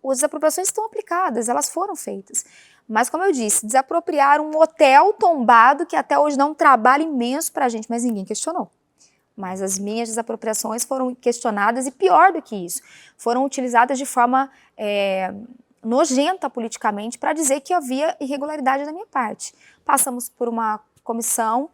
desapropriações estão aplicadas, elas foram feitas. Mas, como eu disse, desapropriaram um hotel tombado que até hoje dá um trabalho imenso para a gente, mas ninguém questionou. Mas as minhas desapropriações foram questionadas e, pior do que isso, foram utilizadas de forma nojenta politicamente para dizer que havia irregularidade da minha parte. Passamos por uma comissão,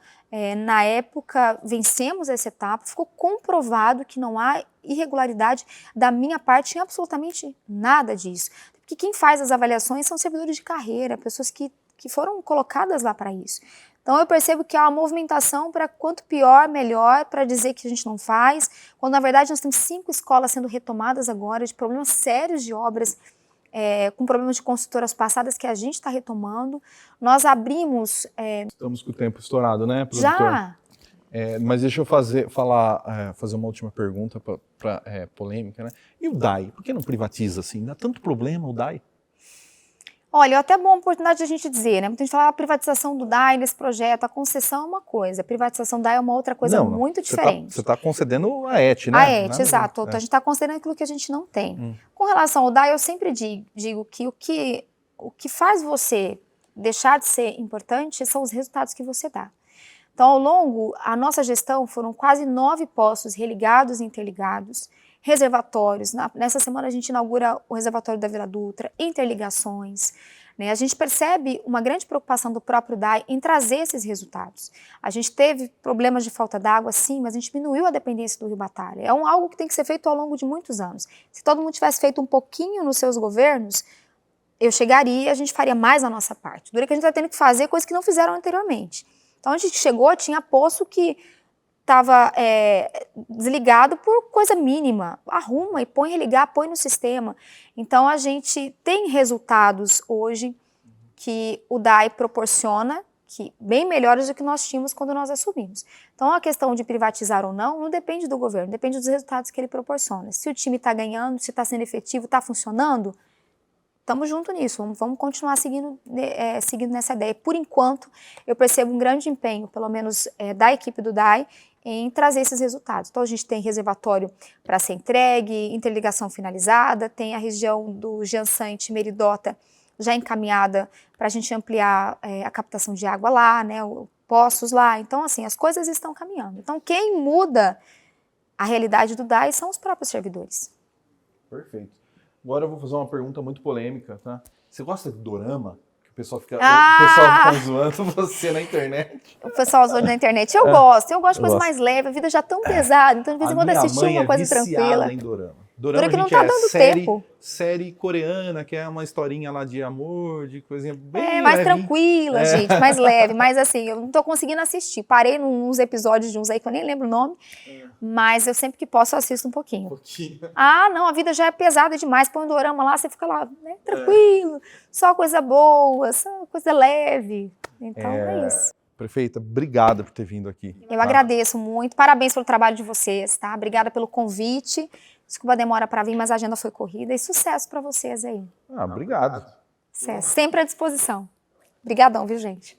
na época vencemos essa etapa, ficou comprovado que não há irregularidade da minha parte em absolutamente nada disso. Porque quem faz as avaliações são servidores de carreira, pessoas que foram colocadas lá para isso. Então eu percebo que há uma movimentação para quanto pior, melhor, para dizer que a gente não faz, quando na verdade nós temos 5 escolas sendo retomadas agora, de problemas sérios de obras, com problemas de construtoras passadas que a gente está retomando. Nós abrimos... Estamos com o tempo estourado, né, produtor? Já! Mas deixa eu fazer uma última pergunta polêmica, né? E o DAI? Por que não privatiza assim? Dá tanto problema o DAI? Olha, é até boa oportunidade de a gente dizer, né? Muita gente fala a privatização do DAI nesse projeto, a concessão é uma coisa, a privatização do DAI é uma outra coisa muito diferente. Você está concedendo a ET, né? A ET, exato. A gente está concedendo aquilo que a gente não tem. Com relação ao DAI, eu sempre digo que o que faz você deixar de ser importante são os resultados que você dá. Então, ao longo, a nossa gestão foram quase 9 postos religados e interligados, reservatórios. Nessa semana a gente inaugura o reservatório da Vila Dutra, interligações. Né? A gente percebe uma grande preocupação do próprio DAI em trazer esses resultados. A gente teve problemas de falta d'água, sim, mas a gente diminuiu a dependência do Rio Batalha. É algo que tem que ser feito ao longo de muitos anos. Se todo mundo tivesse feito um pouquinho nos seus governos, eu chegaria e a gente faria mais a nossa parte. Dura que a gente está tendo que fazer coisas que não fizeram anteriormente. Então a gente chegou, tinha poço que estava desligado por coisa mínima, arruma e põe no sistema. Então a gente tem resultados hoje que o DAI proporciona, que bem melhores do que nós tínhamos quando nós assumimos. Então a questão de privatizar ou não depende do governo, depende dos resultados que ele proporciona. Se o time está ganhando, se está sendo efetivo, está funcionando, estamos juntos nisso, vamos continuar seguindo nessa ideia. Por enquanto, eu percebo um grande empenho, pelo menos da equipe do DAI, em trazer esses resultados. Então a gente tem reservatório para ser entregue, interligação finalizada, tem a região do Jansante, Meridota, já encaminhada para a gente ampliar a captação de água lá, né, poços lá. Então assim, as coisas estão caminhando. Então quem muda a realidade do DAI são os próprios servidores. Perfeito. Agora eu vou fazer uma pergunta muito polêmica, tá? Você gosta de dorama? O pessoal fica zoando você na internet. O pessoal zoando na internet. Eu gosto de coisas mais leves, a vida já é tão pesada, então de vez em quando assistir uma coisa tranquila. Em dorama. Dorama que não tá dando tempo. Série coreana, que é uma historinha lá de amor, de coisinha bem mais tranquila, gente, mais leve. Mas assim, eu não tô conseguindo assistir. Parei nos episódios de uns aí que eu nem lembro o nome, mas eu sempre que posso eu assisto um pouquinho. Não, a vida já é pesada demais. Põe um dorama lá, você fica lá, né, tranquilo, só coisa boa, só coisa leve. Então é isso. Prefeita, obrigada por ter vindo aqui. Eu agradeço muito, parabéns pelo trabalho de vocês, tá? Obrigada pelo convite. Desculpa a demora para vir, mas a agenda foi corrida. E sucesso para vocês aí. Obrigado. Sucesso. Sempre à disposição. Obrigadão, viu, gente?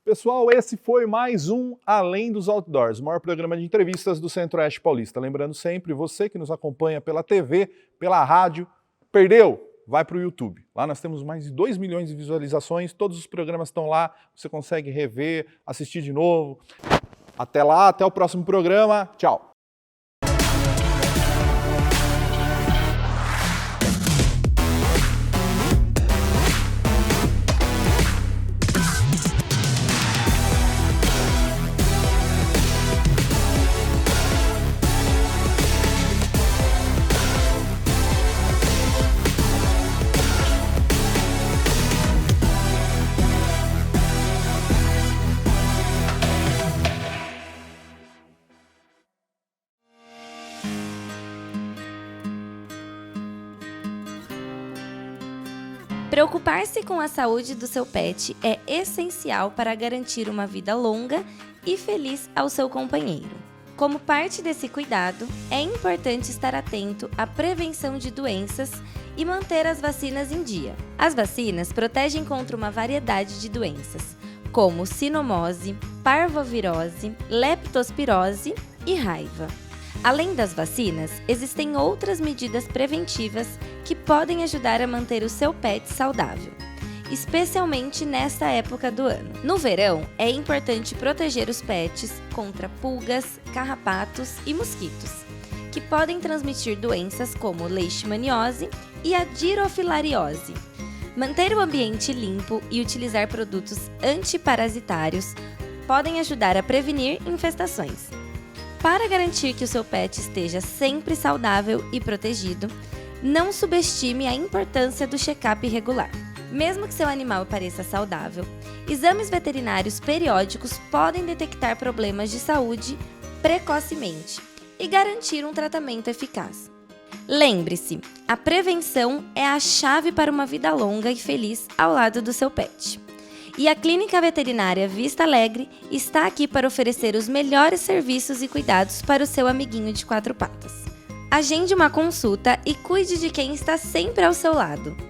Pessoal, esse foi mais um Além dos Outdoors, o maior programa de entrevistas do Centro-Oeste Paulista. Lembrando sempre, você que nos acompanha pela TV, pela rádio, perdeu? vai para o YouTube. Lá nós temos mais de 2 milhões de visualizações, todos os programas estão lá, você consegue rever, assistir de novo. Até lá, até o próximo programa. Tchau! Preocupar-se com a saúde do seu pet é essencial para garantir uma vida longa e feliz ao seu companheiro. Como parte desse cuidado, é importante estar atento à prevenção de doenças e manter as vacinas em dia. As vacinas protegem contra uma variedade de doenças, como sinomose, parvovirose, leptospirose e raiva. Além das vacinas, existem outras medidas preventivas que podem ajudar a manter o seu pet saudável, especialmente nesta época do ano. No verão, é importante proteger os pets contra pulgas, carrapatos e mosquitos, que podem transmitir doenças como leishmaniose e a dirofilariose. Manter o ambiente limpo e utilizar produtos antiparasitários podem ajudar a prevenir infestações. Para garantir que o seu pet esteja sempre saudável e protegido, não subestime a importância do check-up regular. Mesmo que seu animal pareça saudável, exames veterinários periódicos podem detectar problemas de saúde precocemente e garantir um tratamento eficaz. Lembre-se, a prevenção é a chave para uma vida longa e feliz ao lado do seu pet. E a Clínica Veterinária Vista Alegre está aqui para oferecer os melhores serviços e cuidados para o seu amiguinho de 4 patas. Agende uma consulta e cuide de quem está sempre ao seu lado.